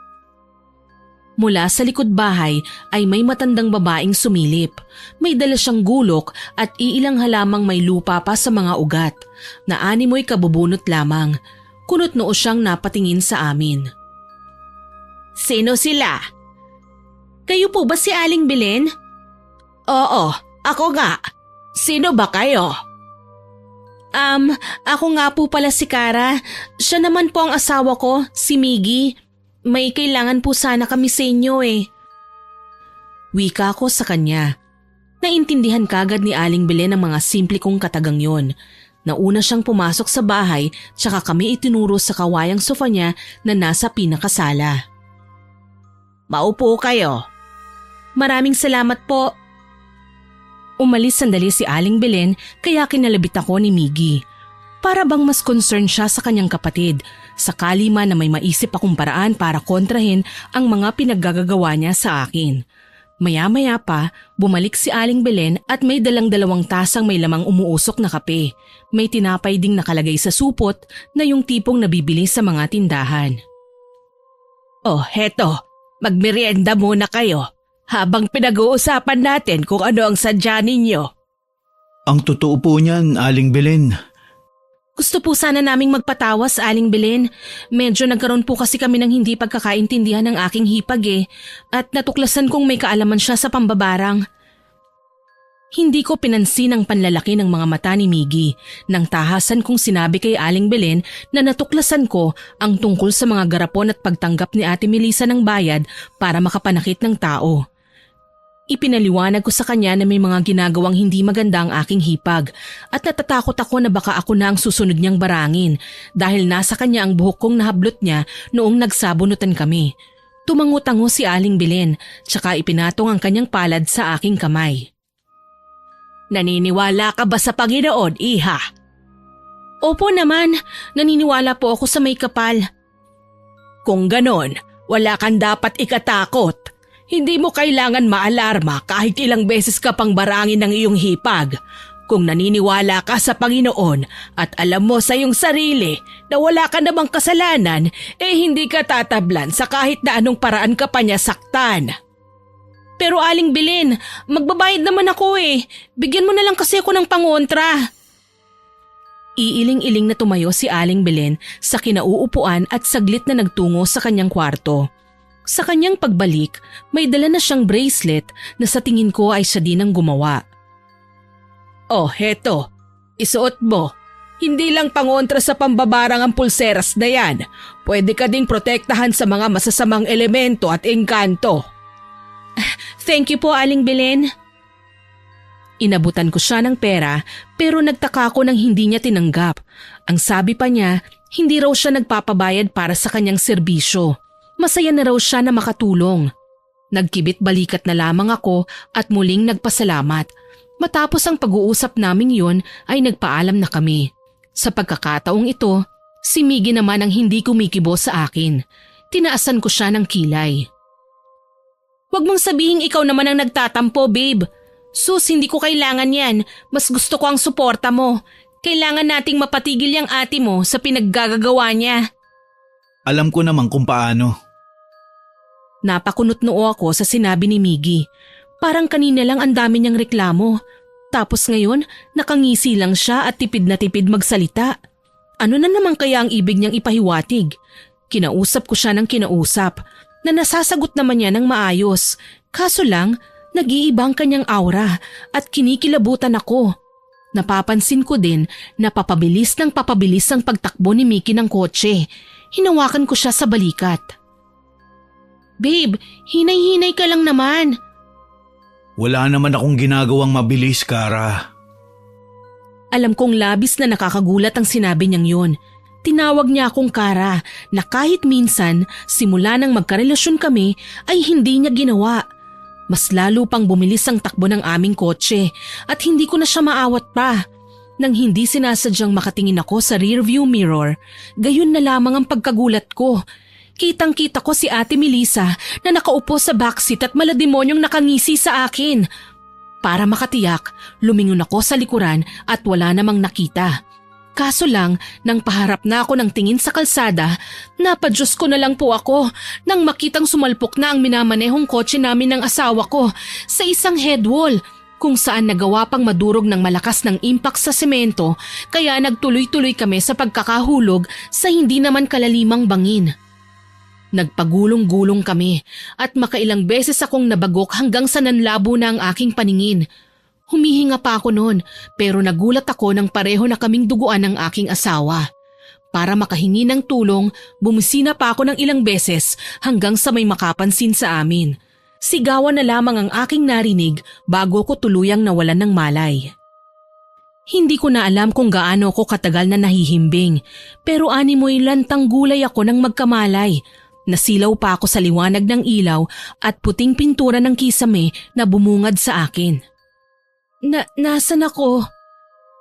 Mula sa likod bahay ay may matandang babaeng sumilip. May dala siyang gulok at iilang halamang may lupa pa sa mga ugat na animoy kabubunot lamang. Kunot noo siyang napatingin sa amin. Sino sila? Kayo po ba si Aling Belen? Oo, ako nga. Sino ba kayo? Ako nga po pala si Kara. Siya naman po ang asawa ko, si Miggy. May kailangan po sana kami sa inyo eh. Wika ko sa kanya. Naintindihan kagad ni Aling Belen ang mga simple kong katagang yon. Nauna siyang pumasok sa bahay tsaka kami itinuro sa kawayang sofa niya na nasa pinakasala. Maupo kayo. Maraming salamat po. Umalis sandali si Aling Belen kaya kinalabit ako ni Miggy. Para bang mas concerned siya sa kanyang kapatid, sakali man na may maisip akong paraan para kontrahin ang mga pinaggagawa niya sa akin. Maya-maya pa, bumalik si Aling Belen at may dalang-dalawang tasang may lamang umuusok na kape. May tinapay ding nakalagay sa supot na yung tipong nabibili sa mga tindahan. Oh, heto, magmerienda muna kayo habang pinag-uusapan natin kung ano ang sadya ninyo. Ang totoo po niyan, Aling Belen. Gusto po sana naming magpatawas, Aling Belen. Medyo nagkaroon po kasi kami ng hindi pagkakaintindihan ng aking hipag at natuklasan kong may kaalaman siya sa pambabarang. Hindi ko pinansin ang panlalaki ng mga mata ni Miggy nang tahasan kong sinabi kay Aling Belen na natuklasan ko ang tungkol sa mga garapon at pagtanggap ni Ate Melissa ng bayad para makapanakit ng tao. Ipinaliwanag ko sa kanya na may mga ginagawang hindi maganda ang aking hipag at natatakot ako na baka ako na ang susunod niyang barangin dahil nasa kanya ang buhok kong nahablot niya noong nagsabunutan kami. Tumango-tango si Aling Belen tsaka ipinatong ang kanyang palad sa aking kamay. Naniniwala ka ba sa Panginoon, iha? Opo naman, naniniwala po ako sa may kapal. Kung ganon, wala kang dapat ikatakot. Hindi mo kailangan maalarma kahit ilang beses ka pang barangin ng iyong hipag. Kung naniniwala ka sa Panginoon at alam mo sa iyong sarili na wala ka namang kasalanan, hindi ka tatablan sa kahit na anong paraan ka pa niya saktan. Pero Aling Belen, magbabayad naman ako eh. Bigyan mo na lang kasi ako ng pangontra. Iiling-iling na tumayo si Aling Belen sa kinauupuan at saglit na nagtungo sa kanyang kwarto. Sa kanyang pagbalik, may dala na siyang bracelet na sa tingin ko ay siya din ang gumawa. Oh, heto. Isuot mo. Hindi lang pangontra sa pambabarang ang pulseras na yan. Pwede ka ding protektahan sa mga masasamang elemento at engkanto. Thank you po, Aling Belen. Inabutan ko siya ng pera pero nagtaka ko nang hindi niya tinanggap. Ang sabi pa niya, hindi raw siya nagpapabayad para sa kanyang serbisyo. Masaya na raw siya na makatulong. Nagkibit balikat na lamang ako at muling nagpasalamat. Matapos ang pag-uusap naming yon ay nagpaalam na kami. Sa pagkakataong ito, si Miggy naman ang hindi kumikibo sa akin. Tinaasan ko siya ng kilay. Huwag mong sabihin ikaw naman ang nagtatampo, babe. Sus, hindi ko kailangan yan. Mas gusto ko ang suporta mo. Kailangan nating mapatigil yung ate mo sa pinaggagawa niya. Alam ko naman kung paano. Napakunot noo ako sa sinabi ni Miggy. Parang kanina lang ang dami niyang reklamo. Tapos ngayon, nakangisi lang siya at tipid na tipid magsalita. Ano na naman kaya ang ibig niyang ipahiwatig? Kinausap ko siya ng kinausap na nasasagot naman niya ng maayos. Kaso lang, nag-iibang kanyang aura at kinikilabutan ako. Napapansin ko din na papabilis ng papabilis ang pagtakbo ni Mickey ng kotse. Hinawakan ko siya sa balikat. Babe, hinay-hinay ka lang naman. Wala naman akong ginagawang mabilis, Kara. Alam kong labis na nakakagulat ang sinabi niyang yun. Tinawag niya akong Kara na kahit minsan simula nang magkarelasyon kami ay hindi niya ginawa. Mas lalo pang bumilis ang takbo ng aming kotse at hindi ko na siya maawat pa. Nang hindi sinasadyang makatingin ako sa rearview mirror, gayon na lamang ang pagkagulat ko. Kitang-kita ko si Ate Melissa na nakaupo sa backseat at malademonyong nakangisi sa akin. Para makatiyak, lumingon ako sa likuran at wala namang nakita. Kaso lang, nang paharap na ako ng tingin sa kalsada, napadyos ko na lang po ako nang makitang sumalpok na ang minamanehong kotse namin ng asawa ko sa isang headwall kung saan nagawa pang madurog ng malakas ng impact sa semento kaya nagtuloy-tuloy kami sa pagkakahulog sa hindi naman kalalimang bangin. Nagpagulong-gulong kami at makailang beses akong nabagok hanggang sa nanlabo na ang aking paningin. Humihinga pa ako noon pero nagulat ako nang pareho na kaming duguan ng aking asawa. Para makahingi ng tulong, bumisina pa ako ng ilang beses hanggang sa may makapansin sa amin. Sigawan na lamang ang aking narinig bago ko tuluyang nawalan ng malay. Hindi ko na alam kung gaano ko katagal na nahihimbing pero animoy lantang gulay ako nang magkamalay. Nasilaw pa ako sa liwanag ng ilaw at puting pintura ng kisame na bumungad sa akin. Nasaan ako?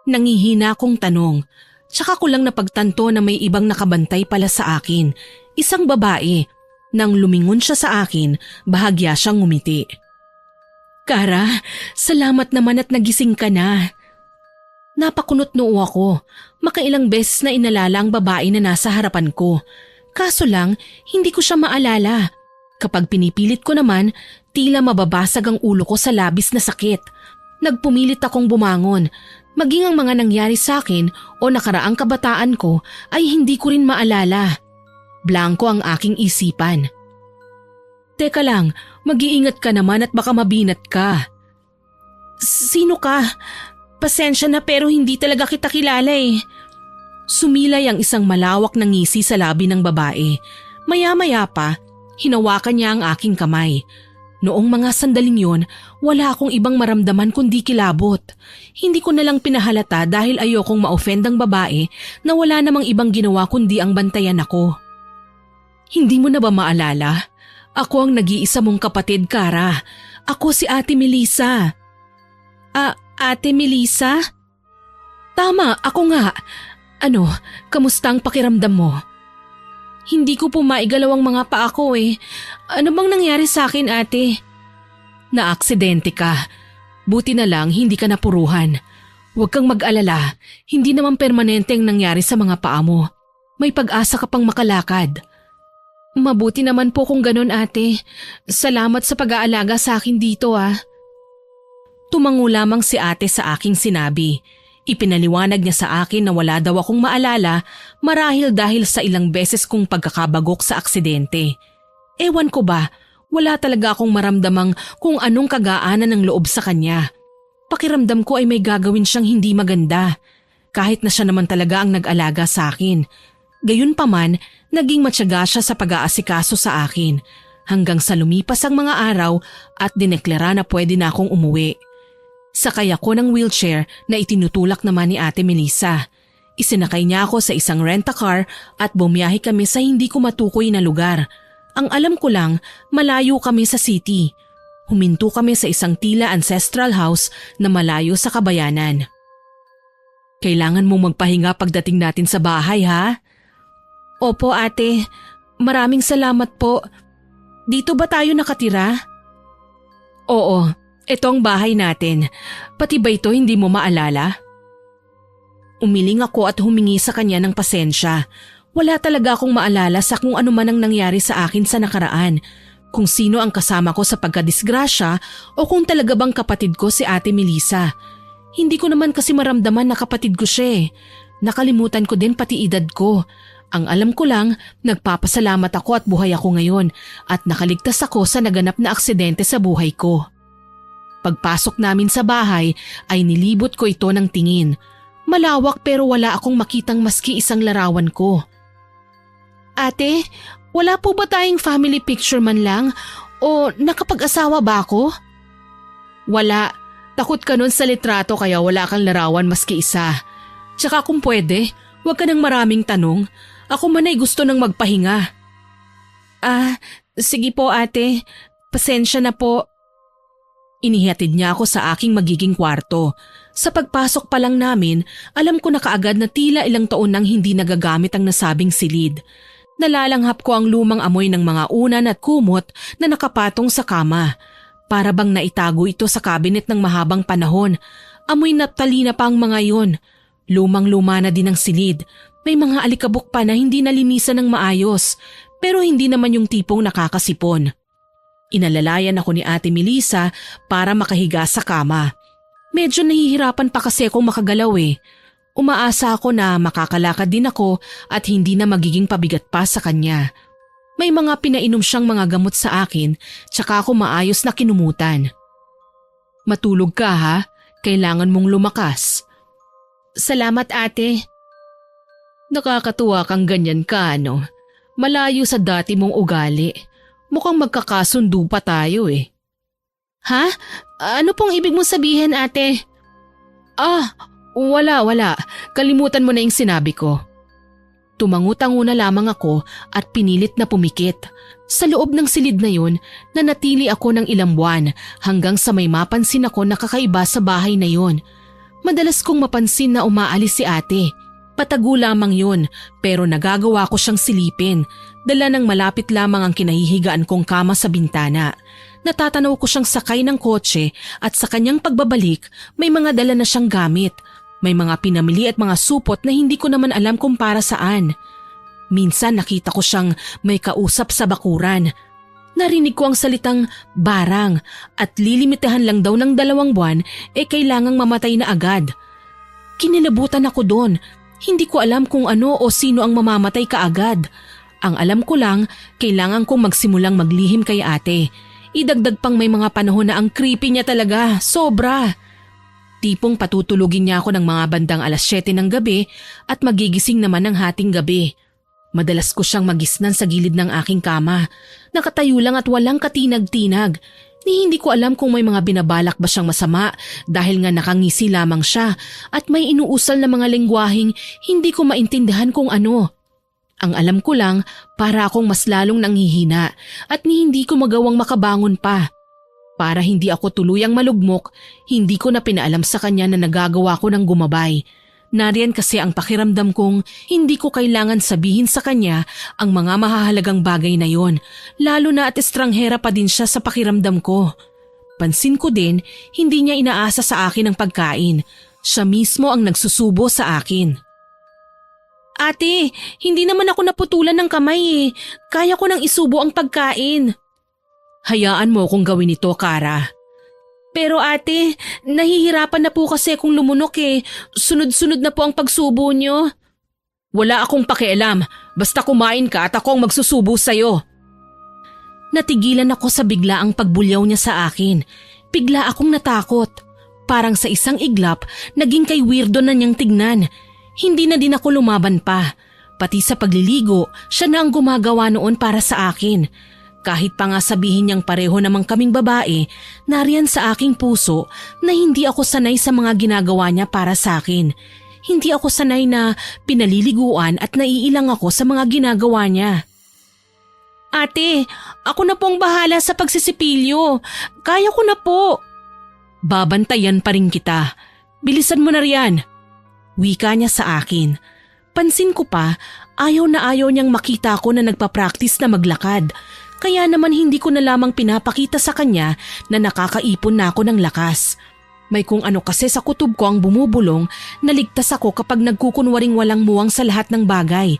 Nangihina akong tanong. Tsaka ko lang napagtanto na may ibang nakabantay pala sa akin. Isang babae. Nang lumingon siya sa akin, bahagya siyang ngumiti. Kara, salamat naman at nagising ka na. Napakunot noo ako. Makailang beses na inalala ang babae na nasa harapan ko. Kaso lang, hindi ko siya maalala. Kapag pinipilit ko naman, tila mababasag ang ulo ko sa labis na sakit. Nagpumilit akong bumangon. Maging ang mga nangyari sa akin o nakaraang kabataan ko ay hindi ko rin maalala. Blanko ang aking isipan. Teka lang, mag-iingat ka naman at baka mabinat ka. Sino ka? Pasensya na pero hindi talaga kita kilala eh. Sumilay ang isang malawak na ngisi sa labi ng babae. Maya-maya pa, hinawakan niya ang aking kamay. Noong mga sandaling yon, wala akong ibang maramdaman kundi kilabot. Hindi ko na lang pinahalata dahil ayokong ma-offend ang babae na wala namang ibang ginawa kundi ang bantayan ako. Hindi mo na ba maalala? Ako ang nag-iisa mong kapatid, Kara. Ako si Ate Melissa. Ate Melissa? Tama, ako nga. Ano, kamusta ang pakiramdam mo? Hindi ko po maigalaw ang mga paa ko eh. Ano bang nangyari sa akin, ate? Naaksidente ka. Buti na lang hindi ka napuruhan. Huwag kang mag-alala. Hindi naman permanente ang nangyari sa mga paa mo. May pag-asa ka pang makalakad. Mabuti naman po kung ganon, ate. Salamat sa pag-aalaga sa akin dito, ah. Tumango lamang si ate sa aking sinabi. Ipinaliwanag niya sa akin na wala daw akong maalala marahil dahil sa ilang beses kong pagkakabagok sa aksidente. Ewan ko ba, wala talaga akong maramdamang kung anong kagaanan ng loob sa kanya. Pakiramdam ko ay may gagawin siyang hindi maganda, kahit na siya naman talaga ang nag-alaga sa akin. Gayunpaman, naging matyaga siya sa pag-aasikaso sa akin hanggang sa lumipas ang mga araw at dineklara na pwede na akong umuwi. Sakay ako ng wheelchair na itinutulak naman ni Ate Melissa. Isinakay niya ako sa isang rent-a-car at bumiyahe kami sa hindi ko matukoy na lugar. Ang alam ko lang, malayo kami sa city. Huminto kami sa isang tila ancestral house na malayo sa kabayanan. Kailangan mong magpahinga pagdating natin sa bahay, ha? Opo, ate. Maraming salamat po. Dito ba tayo nakatira? Oo. Ito ang bahay natin. Pati ba ito hindi mo maalala? Umiling ako at humingi sa kanya ng pasensya. Wala talaga akong maalala sa kung ano man ang nangyari sa akin sa nakaraan. Kung sino ang kasama ko sa pagkadisgrasya o kung talaga bang kapatid ko si Ate Melissa. Hindi ko naman kasi maramdaman na kapatid ko siya. Nakalimutan ko din pati edad ko. Ang alam ko lang, nagpapasalamat ako at buhay ako ngayon at nakaligtas ako sa naganap na aksidente sa buhay ko. Pagpasok namin sa bahay ay nilibot ko ito ng tingin. Malawak pero wala akong makitang maski isang larawan ko. Ate, wala po ba tayong family picture man lang? O nakapag-asawa ba ako? Wala. Takot ka nun sa litrato kaya wala kang larawan maski isa. Tsaka kung pwede, huwag ka ng maraming tanong. Ako man ay gusto nang magpahinga. Sige po ate. Pasensya na po. Inihatid niya ako sa aking magiging kwarto. Sa pagpasok pa lang namin, alam ko na kaagad na tila ilang taon nang hindi nagagamit ang nasabing silid. Nalalanghap ko ang lumang amoy ng mga unan at kumot na nakapatong sa kama. Para bang naitago ito sa kabinet ng mahabang panahon. Amoy naptalina pa ang mga yon. Lumang-luma na din ang silid. May mga alikabok pa na hindi nalinisan ng maayos, pero hindi naman yung tipong nakakasipon. Inalalayan ako ni Ate Melissa para makahiga sa kama. Medyo nahihirapan pa kasi akong makagalaw eh. Umaasa ako na makakalakad din ako at hindi na magiging pabigat pa sa kanya. May mga pinainom siyang mga gamot sa akin tsaka ako maayos na kinumutan. Matulog ka ha? Kailangan mong lumakas. Salamat ate. Nakakatuwa kang ganyan ka ano? Malayo sa dati mong ugali. Mukhang magkakasundo pa tayo eh. Ha? Ano pong ibig mong sabihin ate? Wala. Kalimutan mo na yung sinabi ko. Tumangu-tango na lamang ako at pinilit na pumikit. Sa loob ng silid na yun, nanatili ako ng ilang buwan hanggang sa may mapansin ako na kakaiba sa bahay na yun. Madalas kong mapansin na umaalis si ate. Patago lamang yun pero nagagawa ko siyang silipin. Dala ng malapit lamang ang kinahihigaan kong kama sa bintana. Natatanaw ko siyang sakay ng kotse at sa kanyang pagbabalik may mga dala na siyang gamit. May mga pinamili at mga supot na hindi ko naman alam kung para saan. Minsan nakita ko siyang may kausap sa bakuran. Narinig ko ang salitang barang at lilimitahan lang daw ng 2 buwan kailangang mamatay na agad. Kinilabutan ako doon. Hindi ko alam kung ano o sino ang mamamatay kaagad. Ang alam ko lang, kailangan kong magsimulang maglihim kay ate. Idagdag pang may mga panahon na ang creepy niya talaga, sobra. Tipong patutulugin niya ako ng mga bandang 7:00 ng gabi at magigising naman ng hating gabi. Madalas ko siyang magisnan sa gilid ng aking kama. Nakatayo lang at walang katinag-tinag. Hindi ko alam kung may mga binabalak ba siyang masama dahil nga nakangisi lamang siya at may inuusal na mga lengguwaheng hindi ko maintindihan kung ano. Ang alam ko lang para akong mas lalong nanghihina at hindi ko magawang makabangon pa. Para hindi ako tuluyang malugmok, hindi ko na pinaalam sa kanya na nagagawa ko ng gumabay. Nariyan kasi ang pakiramdam kong hindi ko kailangan sabihin sa kanya ang mga mahahalagang bagay na yon, lalo na at estranghera pa din siya sa pakiramdam ko. Pansin ko din, hindi niya inaasa sa akin ang pagkain. Siya mismo ang nagsusubo sa akin. Ate, hindi naman ako naputulan ng kamay eh. Kaya ko nang isubo ang pagkain. Hayaan mo kung gawin ito, Kara. Pero ate, nahihirapan na po kasi akong lumunok eh. Sunod-sunod na po ang pagsubo niyo. Wala akong pakialam. Basta kumain ka at ako ang magsusubo sa'yo. Natigilan ako sa biglaang pagbulyaw niya sa akin. Bigla akong natakot. Parang sa isang iglap, naging kay weirdo na niyang tignan. Hindi na din ako lumaban pa. Pati sa pagliligo, siya na ang gumagawa noon para sa akin. Kahit pa nga sabihin niyang pareho namang kaming babae, nariyan sa aking puso na hindi ako sanay sa mga ginagawa niya para sa akin. Hindi ako sanay na pinaliliguan at naiilang ako sa mga ginagawa niya. Ate, ako na pong bahala sa pagsisipilyo. Kaya ko na po. Babantayan pa rin kita. Bilisan mo na riyan. Wika niya sa akin. Pansin ko pa, ayaw na ayaw niyang makita ko na nagpa-practice na maglakad. Kaya naman hindi ko na lamang pinapakita sa kanya na nakakaipon na ako ng lakas. May kung ano kasi sa kutob ko ang bumubulong na ligtas ako kapag nagkukunwaring walang muwang sa lahat ng bagay.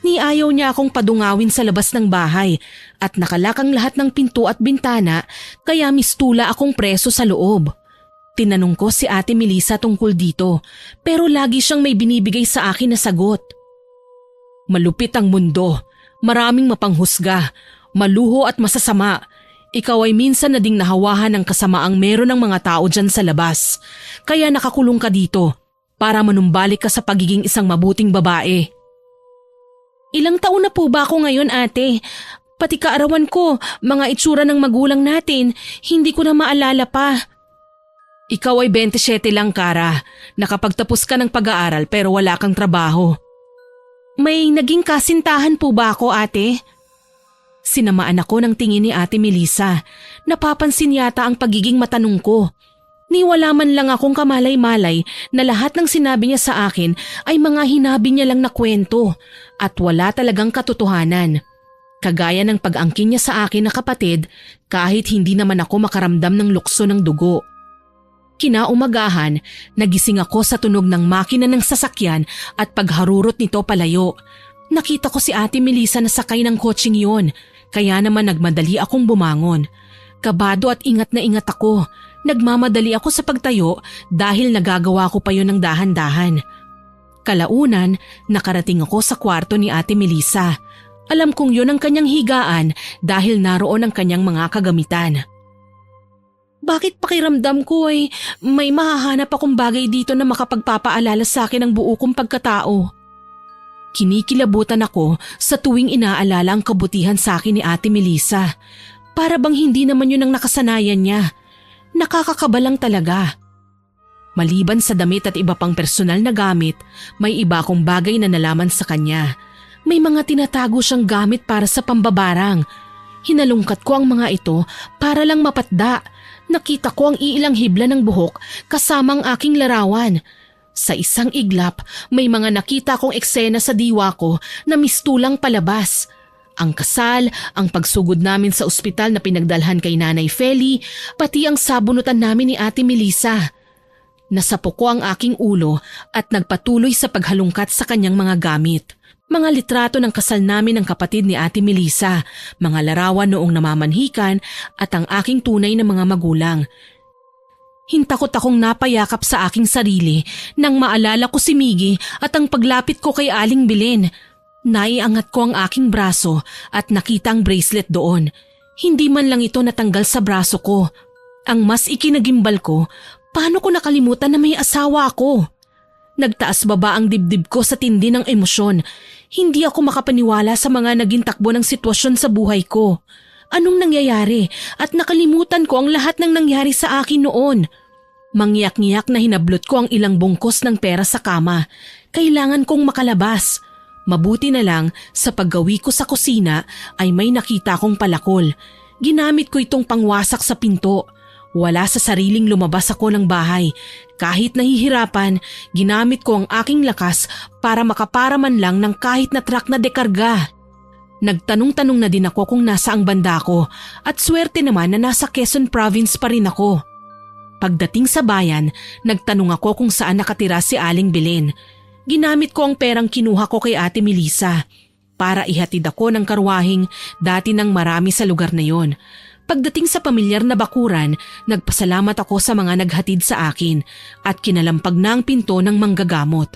Ni ayaw niya akong padungawin sa labas ng bahay at nakalakang lahat ng pinto at bintana kaya mistula akong preso sa loob. Tinanong ko si Ate Melissa tungkol dito pero lagi siyang may binibigay sa akin na sagot. Malupit ang mundo, maraming mapanghusga, maluho at masasama. Ikaw ay minsan na ding nahawahan ng kasamaang meron ng mga tao dyan sa labas. Kaya nakakulong ka dito para manumbalik ka sa pagiging isang mabuting babae. Ilang taon na po ba ako ngayon, ate? Pati kaarawan ko, mga itsura ng magulang natin, hindi ko na maalala pa. Ikaw ay 27 lang, Kara. Nakapagtapos ka ng pag-aaral pero wala kang trabaho. May naging kasintahan po ba ako, ate? Sinamaan ako ng tingin ni Ate Melissa. Napapansin yata ang pagiging matanong ko. Niwala man lang akong kamalay-malay na lahat ng sinabi niya sa akin ay mga hinabi niya lang na kwento at wala talagang katotohanan. Kagaya ng pag-angkin niya sa akin na kapatid kahit hindi naman ako makaramdam ng lukso ng dugo. Kinaumagahan, nagising ako sa tunog ng makina ng sasakyan at pagharurot nito palayo. Nakita ko si Ate Melissa na sakay ng kotseng yon, kaya naman nagmadali akong bumangon. Kabado at ingat na ingat ako. Nagmamadali ako sa pagtayo dahil nagagawa ko pa yon ng dahan-dahan. Kalaunan, nakarating ako sa kwarto ni Ate Melissa. Alam kong yon ang kanyang higaan dahil naroon ang kanyang mga kagamitan. Bakit pakiramdam ko ay may mahahanap akong bagay dito na makapagpapaalala sa akin ng buo kong pagkatao? Kinikilabutan ako sa tuwing inaalala ang kabutihan sa akin ni Ate Melissa. Para bang hindi naman yun ang nakasanayan niya. Nakakakabalang talaga. Maliban sa damit at iba pang personal na gamit, may iba akong bagay na nalaman sa kanya. May mga tinatago siyang gamit para sa pambabarang. Hinalungkat ko ang mga ito para lang mapatda. Nakita ko ang iilang hibla ng buhok kasamang aking larawan. Sa isang iglap, may mga nakita kong eksena sa diwa ko na mistulang palabas. Ang kasal, ang pagsugod namin sa ospital na pinagdalhan kay Nanay Feli, pati ang sabunutan namin ni Ate Melissa. Nasapo ko ang aking ulo at nagpatuloy sa paghalungkat sa kanyang mga gamit. Mga litrato ng kasal namin ng kapatid ni Ate Melissa, mga larawan noong namamanhikan at ang aking tunay na mga magulang. Hintakot akong napayakap sa aking sarili nang maalala ko si Miggy at ang paglapit ko kay Aling Belen. Naiangat ko ang aking braso at nakita ang bracelet doon. Hindi man lang ito natanggal sa braso ko. Ang mas ikinagimbal ko, paano ko nakalimutan na may asawa ako? Nagtaas baba ang dibdib ko sa tindi ng emosyon. Hindi ako makapaniwala sa mga naging takbo ng sitwasyon sa buhay ko. Anong nangyayari at nakalimutan ko ang lahat ng nangyari sa akin noon. Mangyak-ngiyak na hinablot ko ang ilang bungkos ng pera sa kama. Kailangan kong makalabas. Mabuti na lang sa paggawi ko sa kusina ay may nakita kong palakol. Ginamit ko itong pangwasak sa pinto. Wala sa sariling lumabas ako ng bahay. Kahit nahihirapan, ginamit ko ang aking lakas para makaparaman lang ng kahit na truck na dekarga. Nagtanong-tanong na din ako kung nasa ang banda ko at swerte naman na nasa Quezon Province pa rin ako. Pagdating sa bayan, nagtanong ako kung saan nakatira si Aling Belen. ginamit ko ang perang kinuha ko kay Ate Melissa para ihatid ako ng karwaheng dati ng marami sa lugar na yon. Pagdating sa pamilyar na bakuran, nagpasalamat ako sa mga naghatid sa akin at kinalampag na ang pinto ng manggagamot.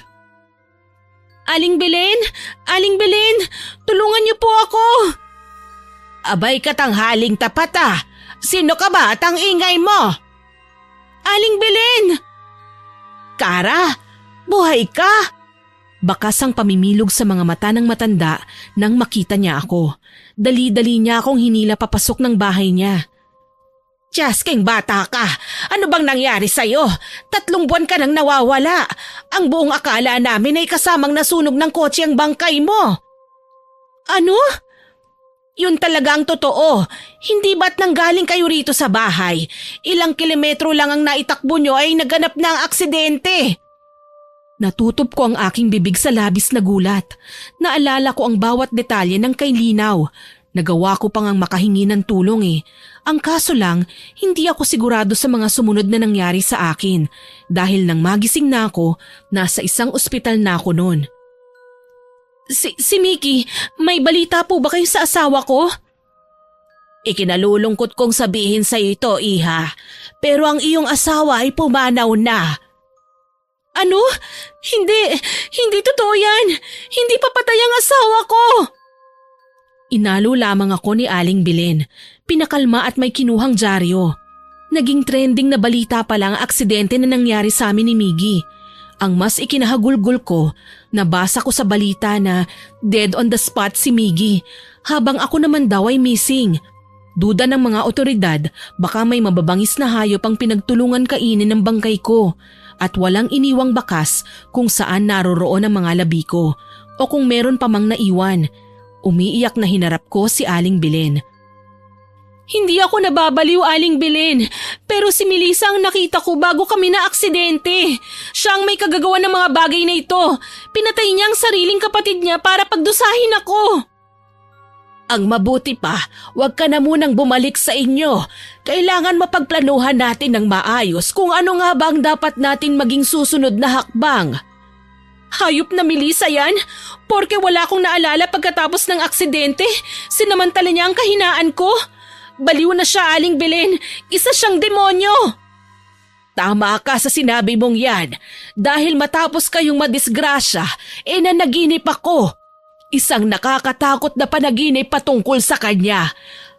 Aling Belen! Aling Belen! Tulungan niyo po ako! Abay katanghaling tapat ah! Sino ka ba at ang ingay mo? Aling Belen! Kara! Buhay ka! Bakas ang pamimilog sa mga mata ng matanda nang makita niya ako. Dali-dali niya akong hinila papasok ng bahay niya. Jasking bata ka! Ano bang nangyari sa'yo? 3 buwan ka nang nawawala. Ang buong akala namin ay kasamang nasunog ng kotse ang bangkay mo. Ano? Yun talaga ang totoo. Hindi ba't nanggaling kayo rito sa bahay? Ilang kilometro lang ang naitakbo nyo ay naganap na ang aksidente. Natutup ko ang aking bibig sa labis na gulat. Naalala ko ang bawat detalye ng kay Linaw. Nagawa ko pang ang makahingi ng tulong eh. Ang kaso lang, hindi ako sigurado sa mga sumunod na nangyari sa akin. Dahil nang magising na ako, nasa isang ospital na ako noon. Si Mickey, may balita po ba kayo sa asawa ko? Ikinalulungkot kong sabihin sa ito, iha. Pero ang iyong asawa ay pumanaw na. Ano? Hindi totoo yan. Hindi papatay ang asawa ko. Inalo lamang ako ni Aling Belen. Pinakalma at may kinuhang dyaryo. Naging trending na balita pa lang ang aksidente na nangyari sa amin ni Miggy. Ang mas ikinahagulgol ko, nabasa ko sa balita na dead on the spot si Miggy, habang ako naman daw ay missing. Duda ng mga otoridad, baka may mababangis na hayop ang pinagtulungan kainin ng bangkay ko at walang iniwang bakas kung saan naroroon ang mga labi ko o kung meron pa mang naiwan. Umiiyak na hinarap ko si Aling Belen. Hindi ako nababaliw, Aling Belen, pero si Melissa ang nakita ko bago kami na aksidente. Siya ang may kagagawa ng mga bagay na ito. Pinatay niya ang sariling kapatid niya para pagdusahin ako. Ang mabuti pa, huwag ka na munang bumalik sa inyo. Kailangan mapagplanuhan natin ng maayos kung ano nga ba ang dapat natin maging susunod na hakbang. Hayop na Melissa yan? Porke wala akong naalala pagkatapos ng aksidente, sinamantala niya ang kahinaan ko. Baliw na siya, Aling Belen. Isa siyang demonyo. Tama ka sa sinabi mong yan. Dahil matapos kayong madisgrasya, nanaginip ako. Isang nakakatakot na panaginip patungkol sa kanya.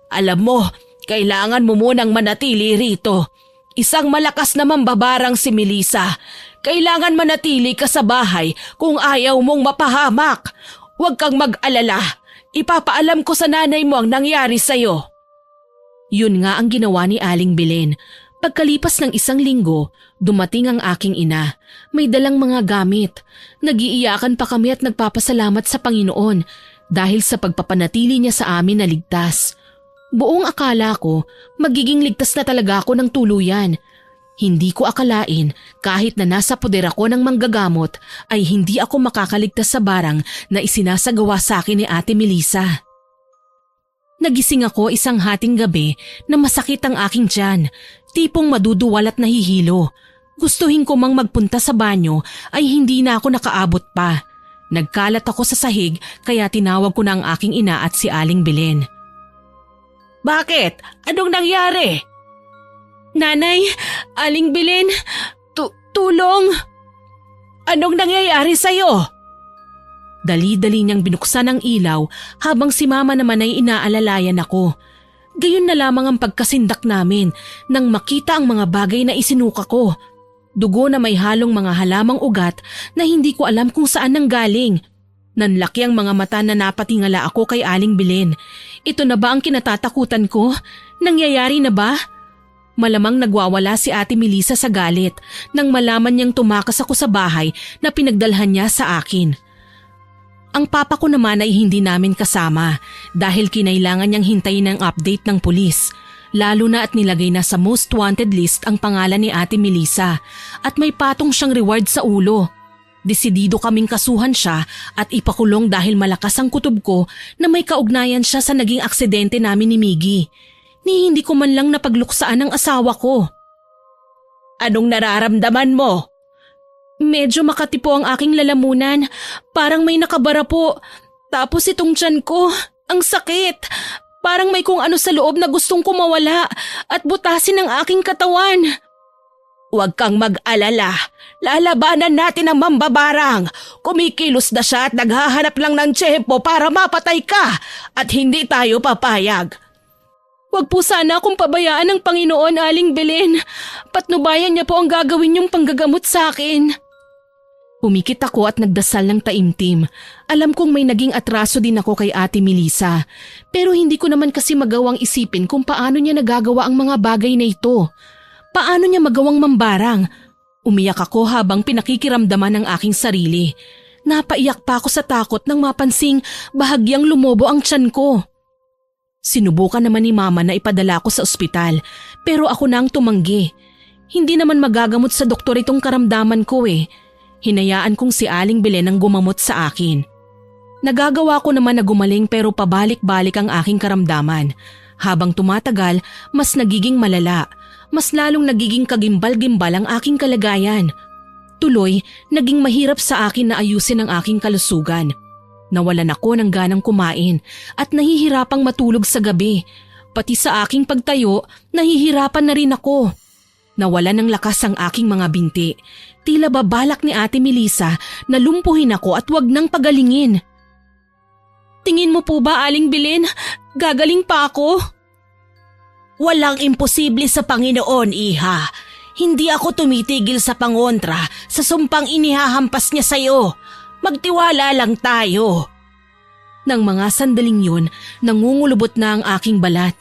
Alam mo, kailangan mo munang manatili rito. Isang malakas na mambabarang si Melissa. Kailangan manatili ka sa bahay kung ayaw mong mapahamak. Huwag kang mag-alala. Ipapaalam ko sa nanay mo ang nangyari sa'yo. Yun nga ang ginawa ni Aling Belen. Pagkalipas ng 1 linggo, dumating ang aking ina. May dalang mga gamit. Nagiiyakan pa kami at nagpapasalamat sa Panginoon dahil sa pagpapanatili niya sa amin na ligtas. Buong akala ko, magiging ligtas na talaga ako ng tuluyan. Hindi ko akalain kahit na nasa poder ako ng manggagamot ay hindi ako makakaligtas sa barang na isinasagawa sa akin ni Ate Melissa. Nagising ako isang hating gabi na masakit ang aking tiyan, tipong maduduwal at nahihilo. Gustuhin ko mang magpunta sa banyo ay hindi na ako nakaabot pa. Nagkalat ako sa sahig kaya tinawag ko na ang aking ina at si Aling Belen. Bakit? Anong nangyari? Nanay, Aling Belen, tulong! Anong nangyayari sa'yo? Dali-dali niyang binuksan ang ilaw habang si mama naman ay inaalalayan ako. Gayon na lamang ang pagkasindak namin nang makita ang mga bagay na isinuka ko. Dugo na may halong mga halamang ugat na hindi ko alam kung saan nanggaling. Nanlaki ang mga mata na napatingala ako kay Aling Belen. Ito na ba ang kinatatakutan ko? Nangyayari na ba? Malamang nagwawala si Ate Melissa sa galit nang malaman niyang tumakas ako sa bahay na pinagdalhan niya sa akin. Ang papa ko naman ay hindi namin kasama dahil kinailangan niyang hintayin ang update ng pulis. Lalo na at nilagay na sa most wanted list ang pangalan ni Ate Melissa at may patong siyang reward sa ulo. Desidido kaming kasuhan siya at ipakulong dahil malakas ang kutob ko na may kaugnayan siya sa naging aksidente namin ni Miggy. Ni hindi ko man lang napagluksaan ang asawa ko. Anong nararamdaman mo? Medyo makati po ang aking lalamunan. Parang may nakabara po. Tapos itong tiyan ko, ang sakit. Parang may kung ano sa loob na gustong kumawala at butasin ang aking katawan. Huwag kang mag-alala. Lalabanan natin ang mambabarang. Kumikilos na siya at naghahanap lang ng tiyempo para mapatay ka at hindi tayo papayag. Huwag po sana akong pabayaan ng Panginoon, Aling Belen. Patnubayan niya po ang gagawin niyong panggagamot sa akin. Pumikit ako at nagdasal ng taimtim. Alam kong may naging atraso din ako kay Ate Melissa. Pero hindi ko naman kasi magawang isipin kung paano niya nagagawa ang mga bagay na ito. Paano niya magawang mambarang? Umiyak ako habang pinakikiramdaman ang aking sarili. Napaiyak pa ako sa takot nang mapansing bahagyang lumobo ang tiyan ko. Sinubukan naman ni Mama na ipadala ko sa ospital pero ako na ang tumanggi. Hindi naman magagamot sa doktor itong karamdaman ko eh. Hinayaan kong si Aling Belen ang gumamot sa akin. Nagagawa ko naman na gumaling pero pabalik-balik ang aking karamdaman. Habang tumatagal, mas nagiging malala. Mas lalong nagiging kagimbal-gimbal ang aking kalagayan. Tuloy, naging mahirap sa akin na ayusin ang aking kalusugan. Nawalan ako ng ganang kumain at nahihirapang matulog sa gabi. Pati sa aking pagtayo, nahihirapan na rin ako. Nawalan ng lakas ang aking mga binti. Tila babalak ni Ate Melissa na lumpuhin ako at wag nang pagalingin. Tingin mo po ba, Aling Belen? Gagaling pa ako? Walang imposible sa Panginoon, Iha. Hindi ako tumitigil sa pangontra sa sumpang inihahampas niya sa'yo. Magtiwala lang tayo. Nang mga sandaling yun, nangungulubot na ang aking balat.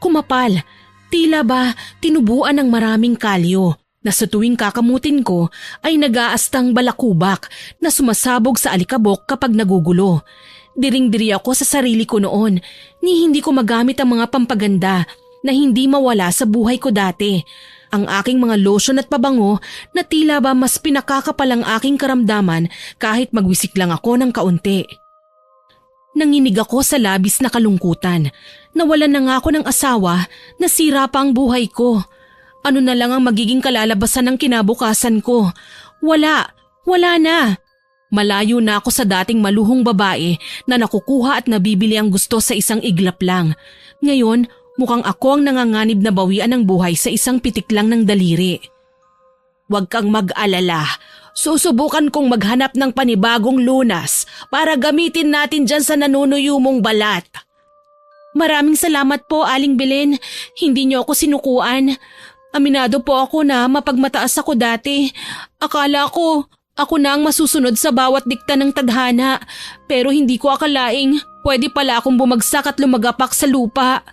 Kumapal. Tila ba tinubuan ng maraming kalyo na sa tuwing kakamutin ko ay nag-aastang balakubak na sumasabog sa alikabok kapag nagugulo. Diring-diri ako sa sarili ko noon ni hindi ko magamit ang mga pampaganda na hindi mawala sa buhay ko dati. Ang aking mga lotion at pabango na tila ba mas pinakakapal ang aking karamdaman kahit magwisik lang ako ng kaunti. Nanginig ako sa labis na kalungkutan. Nawalan na nga ako ng asawa, nasira pa ang buhay ko. Ano na lang ang magiging kalalabasan ng kinabukasan ko? Wala na. Malayo na ako sa dating maluhong babae na nakukuha at nabibili ang gusto sa isang iglap lang. Ngayon, mukhang ako ang nanganganib na bawian ng buhay sa isang pitik lang ng daliri. Huwag kang mag-alala. Susubukan kong maghanap ng panibagong lunas para gamitin natin dyan sa nanunuyo mong balat. Maraming salamat po, Aling Belen. Hindi niyo ako sinukuan. Aminado po ako na mapagmataas ako dati. Akala ko ako na ang masusunod sa bawat dikta ng tadhana. Pero hindi ko akalaing pwede pala akong bumagsak at lumagapak sa lupa.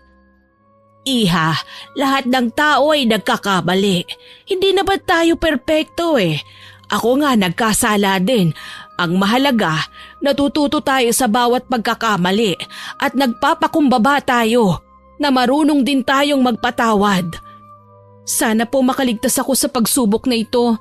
Iha, lahat ng tao ay nagkakamali. Hindi na ba tayo perpekto eh? Ako nga nagkasala din. Ang mahalaga, natututo tayo sa bawat pagkakamali at nagpapakumbaba tayo na marunong din tayong magpatawad. Sana po makaligtas ako sa pagsubok na ito.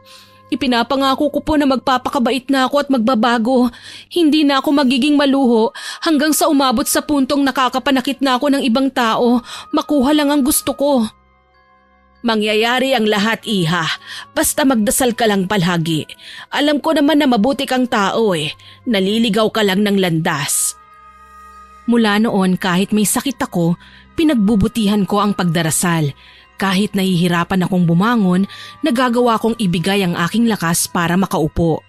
Ipinapangako ko po na magpapakabait na ako at magbabago. Hindi na ako magiging maluho hanggang sa umabot sa puntong nakakapanakit na ako ng ibang tao. Makuha lang ang gusto ko. Mangyayari ang lahat, Iha. Basta magdasal ka lang palagi. Alam ko naman na mabuti kang tao eh. Naliligaw ka lang ng landas. Mula noon kahit may sakit ako, pinagbubutihan ko ang pagdarasal. Kahit nahihirapan akong bumangon, nagagawa kong ibigay ang aking lakas para makaupo.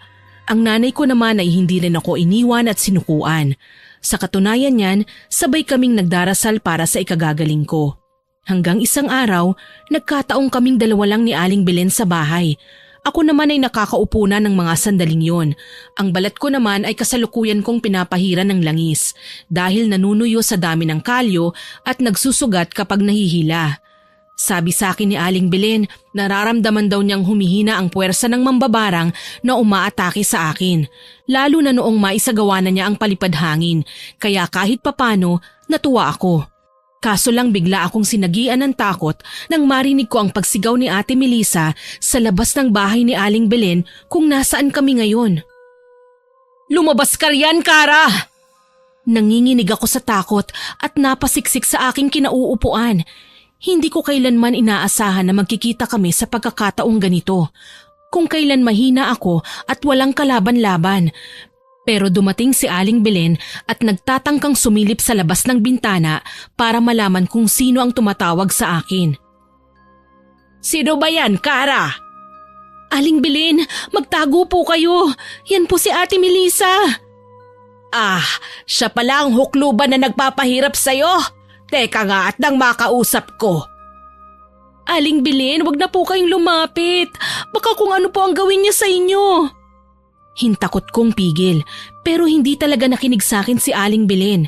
Ang nanay ko naman ay hindi rin ako iniwan at sinukuan. Sa katunayan niyan, sabay kaming nagdarasal para sa ikagagaling ko. Hanggang isang araw, nagkataong kaming dalawa lang ni Aling Belen sa bahay. Ako naman ay nakakaupo na ng mga sandaling yon. Ang balat ko naman ay kasalukuyan kong pinapahiran ng langis dahil nanunuyo sa dami ng kalyo at nagsusugat kapag nahihila. Sabi sa akin ni Aling Belen, nararamdaman daw niyang humihina ang puwersa ng mambabarang na umaatake sa akin. Lalo na noong maisagawa na niya ang palipad hangin, kaya kahit papano natuwa ako. Kaso lang bigla akong sinagian ng takot nang marinig ko ang pagsigaw ni Ate Melissa sa labas ng bahay ni Aling Belen kung nasaan kami ngayon. Lumabas ka riyan, Kara! Nanginginig ako sa takot at napasiksik sa aking kinauupuan. Hindi ko kailanman inaasahan na magkikita kami sa pagkakataong ganito. kung kailan mahina ako at walang kalaban-laban. Pero dumating si Aling Belen at nagtatangkang sumilip sa labas ng bintana para malaman kung sino ang tumatawag sa akin. "Sino ba yan, Kara?" "Aling Belen, magtago po kayo. Yan po si Ate Melissa." "Ah, siya pala ang hukluban na nagpapahirap sa'yo. Teka nga at nang makausap ko." "Aling Belen, wag na po kayong lumapit. Baka kung ano po ang gawin niya sa inyo." Hintakot kong pigil pero hindi talaga nakinig sa akin si Aling Belen.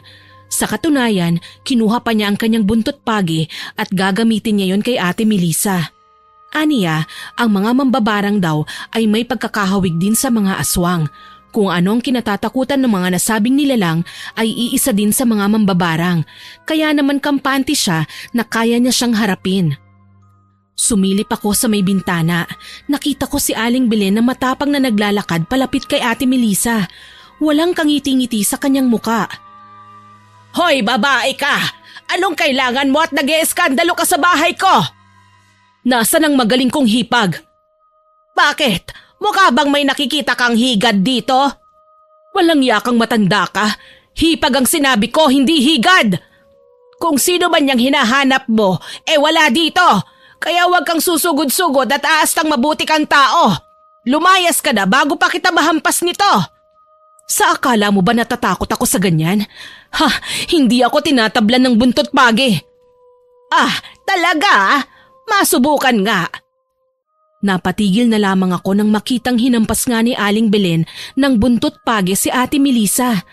Sa katunayan, kinuha pa niya ang kanyang buntot pagi at gagamitin niya yon kay Ate Melissa. Aniya, ang mga mambabarang daw ay may pagkakahawig din sa mga aswang. Kung anong kinatatakutan ng mga nasabing nilalang ay iisa din sa mga mambabarang. Kaya naman kampante siya na kaya niya siyang harapin. Sumilip ako sa may bintana. Nakita ko si Aling Belen na matapang na naglalakad palapit kay Ate Melissa. Walang kangiti-ngiti sa kanyang muka. "Hoy, babae ka! Anong kailangan mo at nag-ieskandalo ka sa bahay ko?" "Nasaan ang magaling kong hipag?" "Bakit? Mukha bang may nakikita kang higad dito?" "Walang yakang matanda ka. Hipag ang sinabi ko, hindi higad!" "Kung sino man yang hinahanap mo, wala dito! Kaya huwag kang susugod-sugod at aastang mabuti kang tao. Lumayas ka na bago pa kita mahampas nito." "Sa akala mo ba natatakot ako sa ganyan? Ha, hindi ako tinatablan ng buntot pagi." "Ah, talaga? Masubukan nga." Napatigil na lamang ako nang makitang hinampas nga ni Aling Belen ng buntot pagi si Ate Melissa.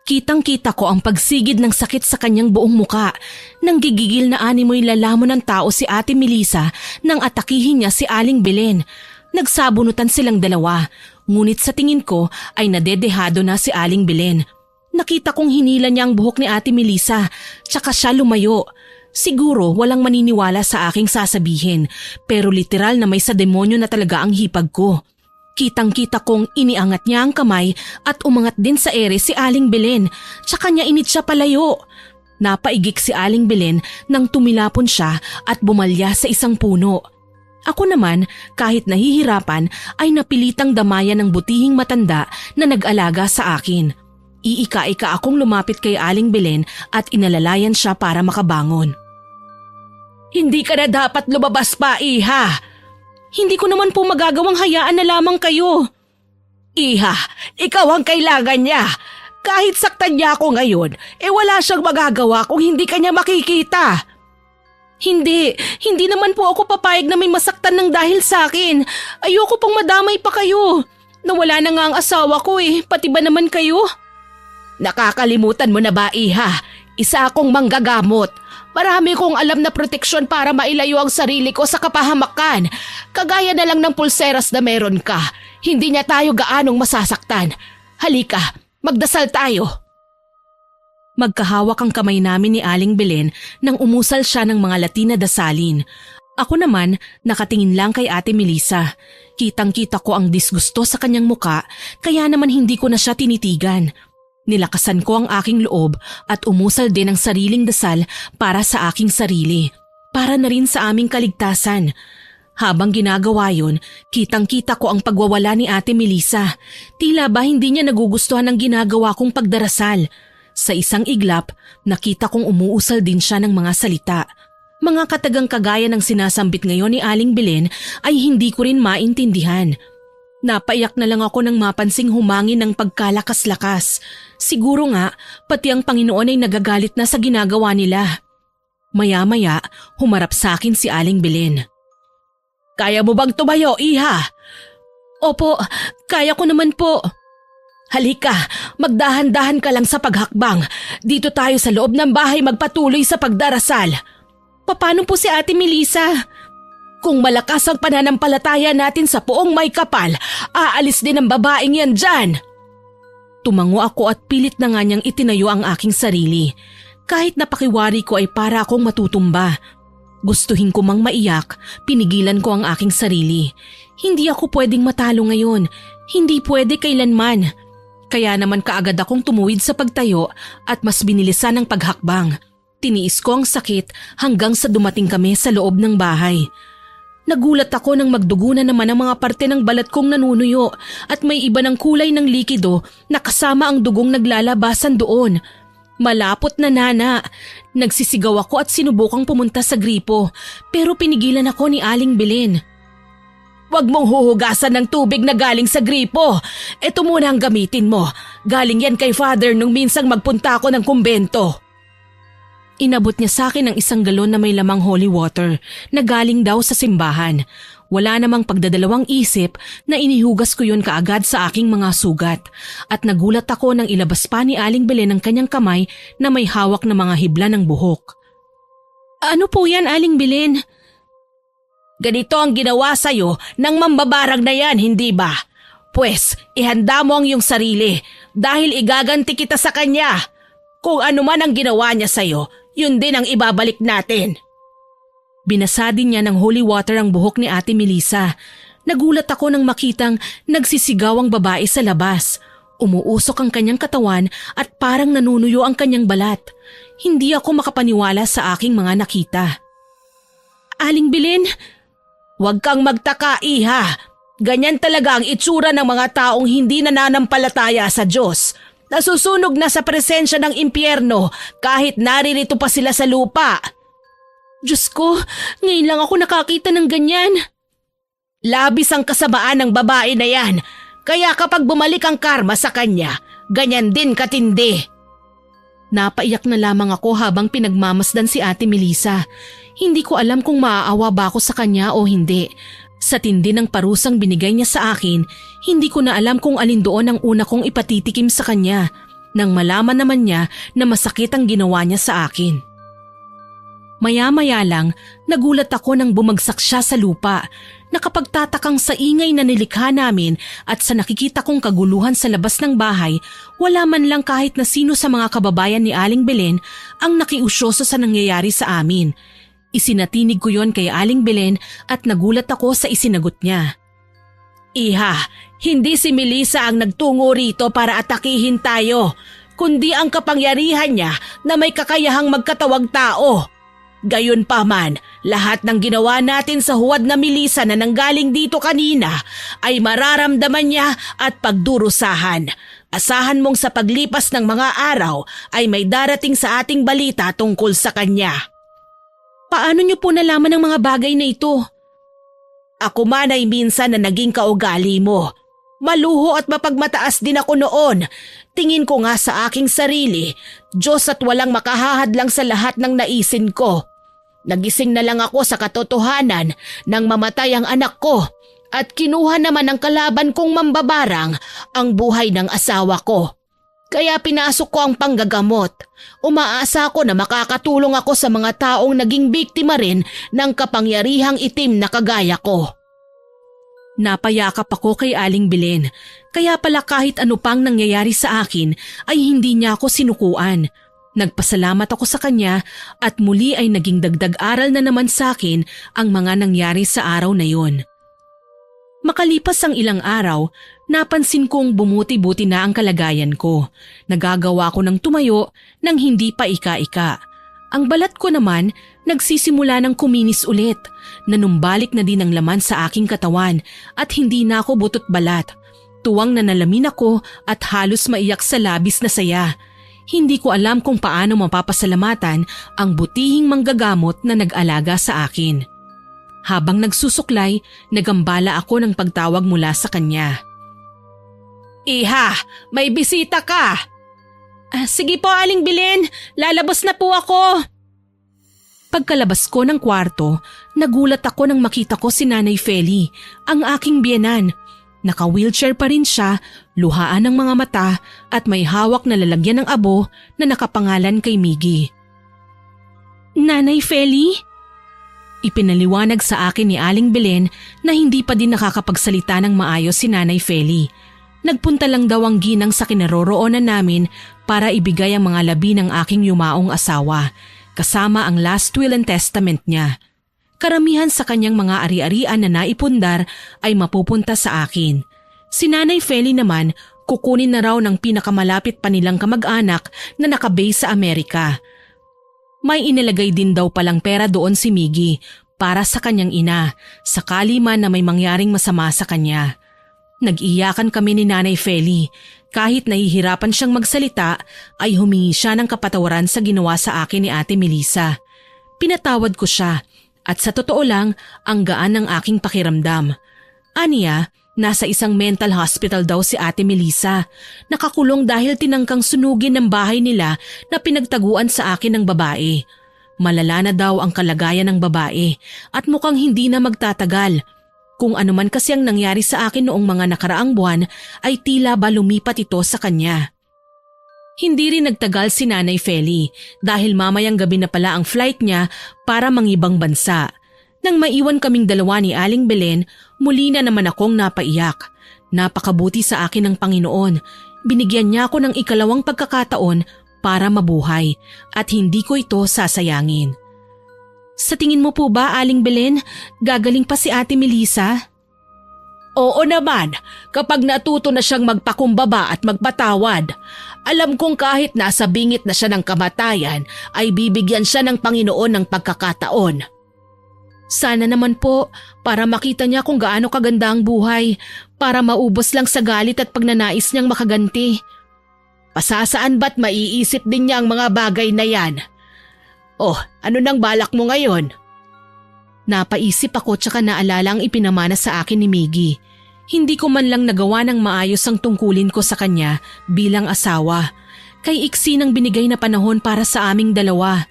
Kitang-kita ko ang pagsigid ng sakit sa kanyang buong muka. Nang gigigil na animoy lalamon ng tao si Ate Melissa nang atakihin niya si Aling Belen. Nagsabunutan silang dalawa, ngunit sa tingin ko ay nadedehado na si Aling Belen. Nakita kong hinila niya ang buhok ni Ate Melissa, tsaka siya lumayo. Siguro walang maniniwala sa aking sasabihin, pero literal na may sa demonyo na talaga ang hipag ko. Kitang-kita kong iniangat niya ang kamay at umangat din sa ere si Aling Belen, tsaka niya init siya palayo. Napaigik si Aling Belen nang tumilapon siya at bumalya sa isang puno. Ako naman, kahit nahihirapan, ay napilitang damayan ng butihing matanda na nag-alaga sa akin. Iika-ika akong lumapit kay Aling Belen at inalalayan siya para makabangon. "Hindi ka na dapat lumabas pa, Iha. Hindi ko naman po magagawang hayaan na lamang kayo." "Iha, ikaw ang kailangan niya. Kahit saktan niya ako ngayon, wala siyang magagawa kung hindi kanya makikita." Hindi naman po ako papayag na may masaktan ng dahil sa akin. Ayoko pong madamay pa kayo. Nawala na nga ang asawa ko pati ba naman kayo?" "Nakakalimutan mo na ba, Iha? Isa akong manggagamot. Marami kong alam na proteksyon para mailayo ang sarili ko sa kapahamakan. Kagaya na lang ng pulseras na meron ka. Hindi niya tayo gaanong masasaktan. Halika, magdasal tayo." Magkahawak ang kamay namin ni Aling Belen nang umusal siya ng mga Latin na dasalin. Ako naman, nakatingin lang kay Ate Melissa. Kitang-kita ko ang disgusto sa kanyang muka, kaya naman hindi ko na siya tinitigan. Nilakasan ko ang aking loob at umusal din ang sariling dasal para sa aking sarili, para na rin sa aming kaligtasan. Habang ginagawa yon, kitang-kita ko ang pagwawala ni Ate Melissa. Tila ba hindi niya nagugustuhan ang ginagawa kong pagdarasal. Sa isang iglap, nakita kong umuusal din siya ng mga salita. Mga katagang kagaya ng sinasambit ngayon ni Aling Belen ay hindi ko rin maintindihan. Napaiyak na lang ako nang mapansing humangin ng pagkalakas-lakas. Siguro nga, pati ang Panginoon ay nagagalit na sa ginagawa nila. Maya-maya, humarap sa akin si Aling Belen. "Kaya mo bang tumayo, Iha?" "Opo, kaya ko naman po." "Halika, magdahan-dahan ka lang sa paghakbang. Dito tayo sa loob ng bahay magpatuloy sa pagdarasal." "Paano po si Ate Melissa?" "Kung malakas ang pananampalataya natin sa Poong May Kapal, aalis din ang babaeng yan dyan." Tumango ako at pilit na nga niyang itinayo ang aking sarili. Kahit napakiwari ko ay para akong matutumba. Gustuhin ko mang maiyak, pinigilan ko ang aking sarili. Hindi ako pwedeng matalo ngayon. Hindi pwede kailanman. Kaya naman kaagad akong tumuwid sa pagtayo at mas binilisan ang paghakbang. Tiniis ko ang sakit hanggang sa dumating kami sa loob ng bahay. Nagulat ako nang magdugo na naman ang mga parte ng balat kong nanunuyo at may iba ng kulay ng likido na kasama ang dugong naglalabasan doon. Malapot na nana. Nagsisigaw ako at sinubukang pumunta sa gripo pero pinigilan ako ni Aling Belen. Huwag mong huhugasan ng tubig na galing sa gripo. Ito muna ang gamitin mo. Galing yan kay Father nung minsang magpunta ako ng kumbento. Inabot niya sa akin ang isang galon na may lamang holy water na galing daw sa simbahan. Wala namang pagdadalawang isip na inihugas ko yun kaagad sa aking mga sugat. At nagulat ako nang ilabas pa ni Aling Belen ang kanyang kamay na may hawak na mga hibla ng buhok. Ano po yan, Aling Belen? Ganito ang ginawa sa'yo ng mambabarang na yan, hindi ba? Pwes, ihanda mo ang iyong sarili dahil igaganti kita sa kanya. Kung ano man ang ginawa niya sa'yo, yun din ang ibabalik natin. Binasa din niya ng holy water ang buhok ni Ate Melissa. Nagulat ako nang makitang nagsisigaw ang babae sa labas. Umuusok ang kanyang katawan at parang nanunuyo ang kanyang balat. Hindi ako makapaniwala sa aking mga nakita. Aling Belen, huwag kang magtaka, iha. Ganyan talaga ang itsura ng mga taong hindi nananampalataya sa Diyos. Nasusunog na sa presensya ng impyerno kahit naririto pa sila sa lupa. Diyos ko, ngayon lang ako nakakita ng ganyan. Labis ang kasamaan ng babae na yan, kaya kapag bumalik ang karma sa kanya, ganyan din katindi. Napaiyak na lamang ako habang pinagmamasdan si Ate Melissa. Hindi ko alam kung maaawa ba ako sa kanya o hindi. Sa tindi ng parusang binigay niya sa akin, hindi ko na alam kung alin doon ang una kong ipatitikim sa kanya nang malaman naman niya na masakit ang ginawa niya sa akin. Maya-maya lang, nagulat ako nang bumagsak siya sa lupa. Nakapagtatakang sa ingay na nilikha namin at sa nakikita kong kaguluhan sa labas ng bahay, wala man lang kahit na sino sa mga kababayan ni Aling Belen ang nakiusyoso sa nangyayari sa amin. Isinatinig ko yon kay Aling Belen at nagulat ako sa isinagot niya. Iha, hindi si Melissa ang nagtungo rito para atakihin tayo, kundi ang kapangyarihan niya na may kakayahang magkatawag tao. Gayunpaman, lahat ng ginawa natin sa huwad na Melissa na nanggaling dito kanina ay mararamdaman niya at pagdurusahan. Asahan mong sa paglipas ng mga araw ay may darating sa ating balita tungkol sa kanya. Paano niyo po nalaman ang mga bagay na ito? Ako man ay minsan na naging kaugali mo. Maluho at mapagmataas din ako noon. Tingin ko nga sa aking sarili, Diyos at walang makahahadlang sa lahat ng naisin ko. Nagising na lang ako sa katotohanan nang mamatay ang anak ko at kinuha naman ng kalaban kong mambabarang ang buhay ng asawa ko. Kaya pinasok ko ang panggagamot. Umaasa ako na makakatulong ako sa mga taong naging biktima rin ng kapangyarihang itim na kagaya ko. Napayakap ako kay Aling Belen, kaya pala kahit ano pang nangyayari sa akin ay hindi niya ako sinukuan. Nagpasalamat ako sa kanya at muli ay naging dagdag aral na naman sa akin ang mga nangyari sa araw na yon. Makalipas ang ilang araw, napansin kong bumuti-buti na ang kalagayan ko. Nagagawa ko ng tumayo nang hindi pa ika-ika. Ang balat ko naman nagsisimula ng kuminis ulit. Nanumbalik na din ang laman sa aking katawan at hindi na ako butot balat. Tuwang na nalamin ako at halos maiyak sa labis na saya. Hindi ko alam kung paano mapapasalamatan ang butihing manggagamot na nag-alaga sa akin. Habang nagsusuklay, nagambala ako ng pagtawag mula sa kanya. Iha, may bisita ka! Sige po, Aling Belen, lalabas na po ako. Pagkalabas ko ng kwarto, nagulat ako nang makita ko si Nanay Feli, ang aking biyenan. Naka-wheelchair pa rin siya, luhaan ng mga mata at may hawak na lalagyan ng abo na nakapangalan kay Miggy. Nanay Feli? Ipinaliwanag sa akin ni Aling Belen na hindi pa din nakakapagsalita ng maayos si Nanay Feli. Nagpunta lang daw ang ginang sa kinaroroonan namin para ibigay ang mga labi ng aking yumaong asawa, kasama ang last will and testament niya. Karamihan sa kanyang mga ari-arian na naipundar ay mapupunta sa akin. Si Nanay Feli naman, kukunin na raw ng pinakamalapit pa nilang kamag-anak na nakabase sa Amerika. May inilagay din daw palang pera doon si Miggy para sa kanyang ina, sakali man na may mangyaring masama sa kanya. Nag-iyakan kami ni Nanay Feli. Kahit nahihirapan siyang magsalita, ay humingi siya ng kapatawaran sa ginawa sa akin ni Ate Melissa. Pinatawad ko siya at sa totoo lang, ang gaan ng aking pakiramdam. Aniya, nasa isang mental hospital daw si Ate Melissa. Nakakulong dahil tinangkang sunugin ng bahay nila na pinagtaguan sa akin ng babae. Malala na daw ang kalagayan ng babae at mukhang hindi na magtatagal. Kung ano man kasi ang nangyari sa akin noong mga nakaraang buwan ay tila ba lumipat ito sa kanya. Hindi rin nagtagal si Nanay Feli dahil mamayang gabi na pala ang flight niya para mangibang bansa. Nang maiwan kaming dalawa ni Aling Belen, muli na naman akong napaiyak. Napakabuti sa akin ng Panginoon. Binigyan niya ako ng ikalawang pagkakataon para mabuhay at hindi ko ito sasayangin. Sa tingin mo po ba, Aling Belen, gagaling pa si Ate Melissa? Oo naman, kapag natuto na siyang magpakumbaba at magpatawad. Alam kong kahit nasa bingit na siya ng kamatayan ay bibigyan siya ng Panginoon ng pagkakataon. Sana naman po, para makita niya kung gaano kaganda ang buhay, para maubos lang sa galit at pagnanais niyang makaganti. Pasasaan ba't maiisip din niya ang mga bagay na yan? Oh, ano nang balak mo ngayon? Napaisip ako tsaka naalala ang ipinamana sa akin ni Miggy. Hindi ko man lang nagawa ng maayos ang tungkulin ko sa kanya bilang asawa. Kay iksi ng binigay na panahon para sa aming dalawa.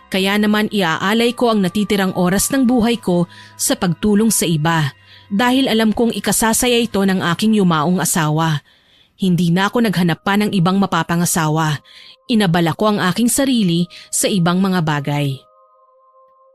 Kaya naman iaalay ko ang natitirang oras ng buhay ko sa pagtulong sa iba. Dahil alam kong ikasasaya ito ng aking yumaong asawa. Hindi na ako naghanap pa ng ibang mapapangasawa. Inabala ko ang aking sarili sa ibang mga bagay.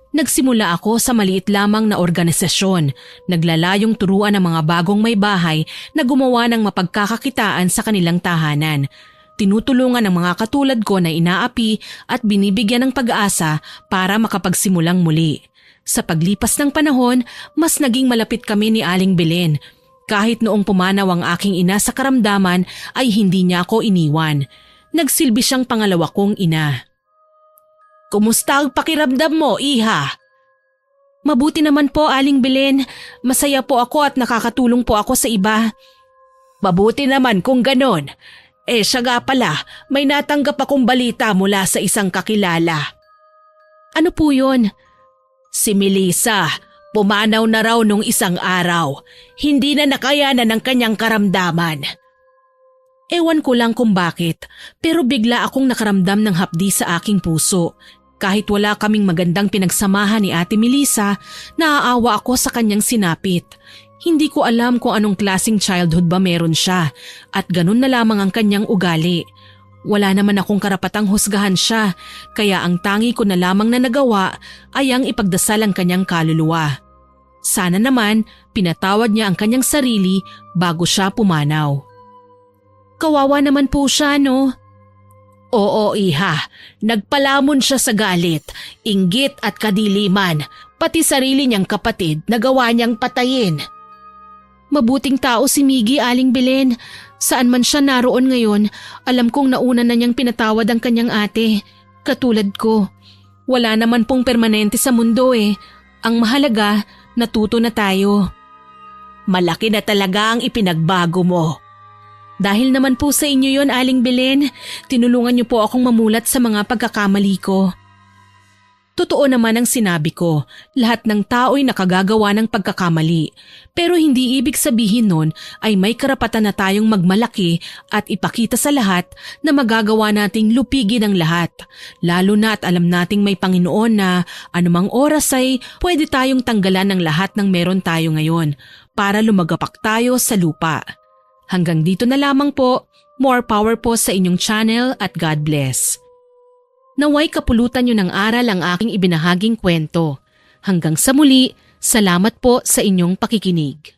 Nagsimula ako sa maliit lamang na organisasyon, naglalayong turuan ng mga bagong may bahay na gumawa ng mapagkakakitaan sa kanilang tahanan. Tinutulungan ang mga katulad ko na inaapi at binibigyan ng pag-asa para makapagsimulang muli. Sa paglipas ng panahon, mas naging malapit kami ni Aling Belen. Kahit noong pumanaw ang aking ina sa karamdaman ay hindi niya ako iniwan. Nagsilbi siyang pangalawa kong ina. Kumusta ang pakiramdam mo, iha? Mabuti naman po, Aling Belen. Masaya po ako at nakakatulong po ako sa iba. Mabuti naman kung ganon. Siya nga pala, may natanggap akong balita mula sa isang kakilala. Ano po yun? Si Melissa, pumanaw na raw nung isang araw. Hindi na nakayanan ng kanyang karamdaman. Ewan ko lang kung bakit, pero bigla akong nakaramdam ng hapdi sa aking puso. Kahit wala kaming magandang pinagsamahan ni Ate Melissa, naaawa ako sa kanyang sinapit. Hindi ko alam kung anong klaseng childhood ba meron siya at ganun na lamang ang kanyang ugali. Wala naman akong karapatang husgahan siya, kaya ang tangi ko na lamang na nagawa ay ang ipagdasal ang kanyang kaluluwa. Sana naman pinatawad niya ang kanyang sarili bago siya pumanaw. Kawawa naman po siya, no? Oo, iha. Nagpalamon siya sa galit, inggit at kadiliman, pati sarili niyang kapatid na gawa niyang patayin. Mabuting tao si Miggy, Aling Belen. Saan man siya naroon ngayon, alam kong nauna na niyang pinatawad ang kanyang ate. Katulad ko. Wala naman pong permanente sa mundo eh. Ang mahalaga, natuto na tayo. Malaki na talaga ang ipinagbago mo. Dahil naman po sa inyo yon, Aling Belen, tinulungan niyo po akong mamulat sa mga pagkakamali ko. Totoo naman ang sinabi ko, lahat ng tao'y nakagagawa ng pagkakamali. Pero hindi ibig sabihin nun ay may karapatan na tayong magmalaki at ipakita sa lahat na magagawa nating lupigin ang lahat. Lalo na at alam nating may Panginoon na anumang oras ay pwede tayong tanggalan ng lahat ng meron tayo ngayon para lumagapak tayo sa lupa. Hanggang dito na lamang po, more power po sa inyong channel at God bless. Naway kapulutan nyo ng aral ang aking ibinahaging kwento. Hanggang sa muli, salamat po sa inyong pakikinig.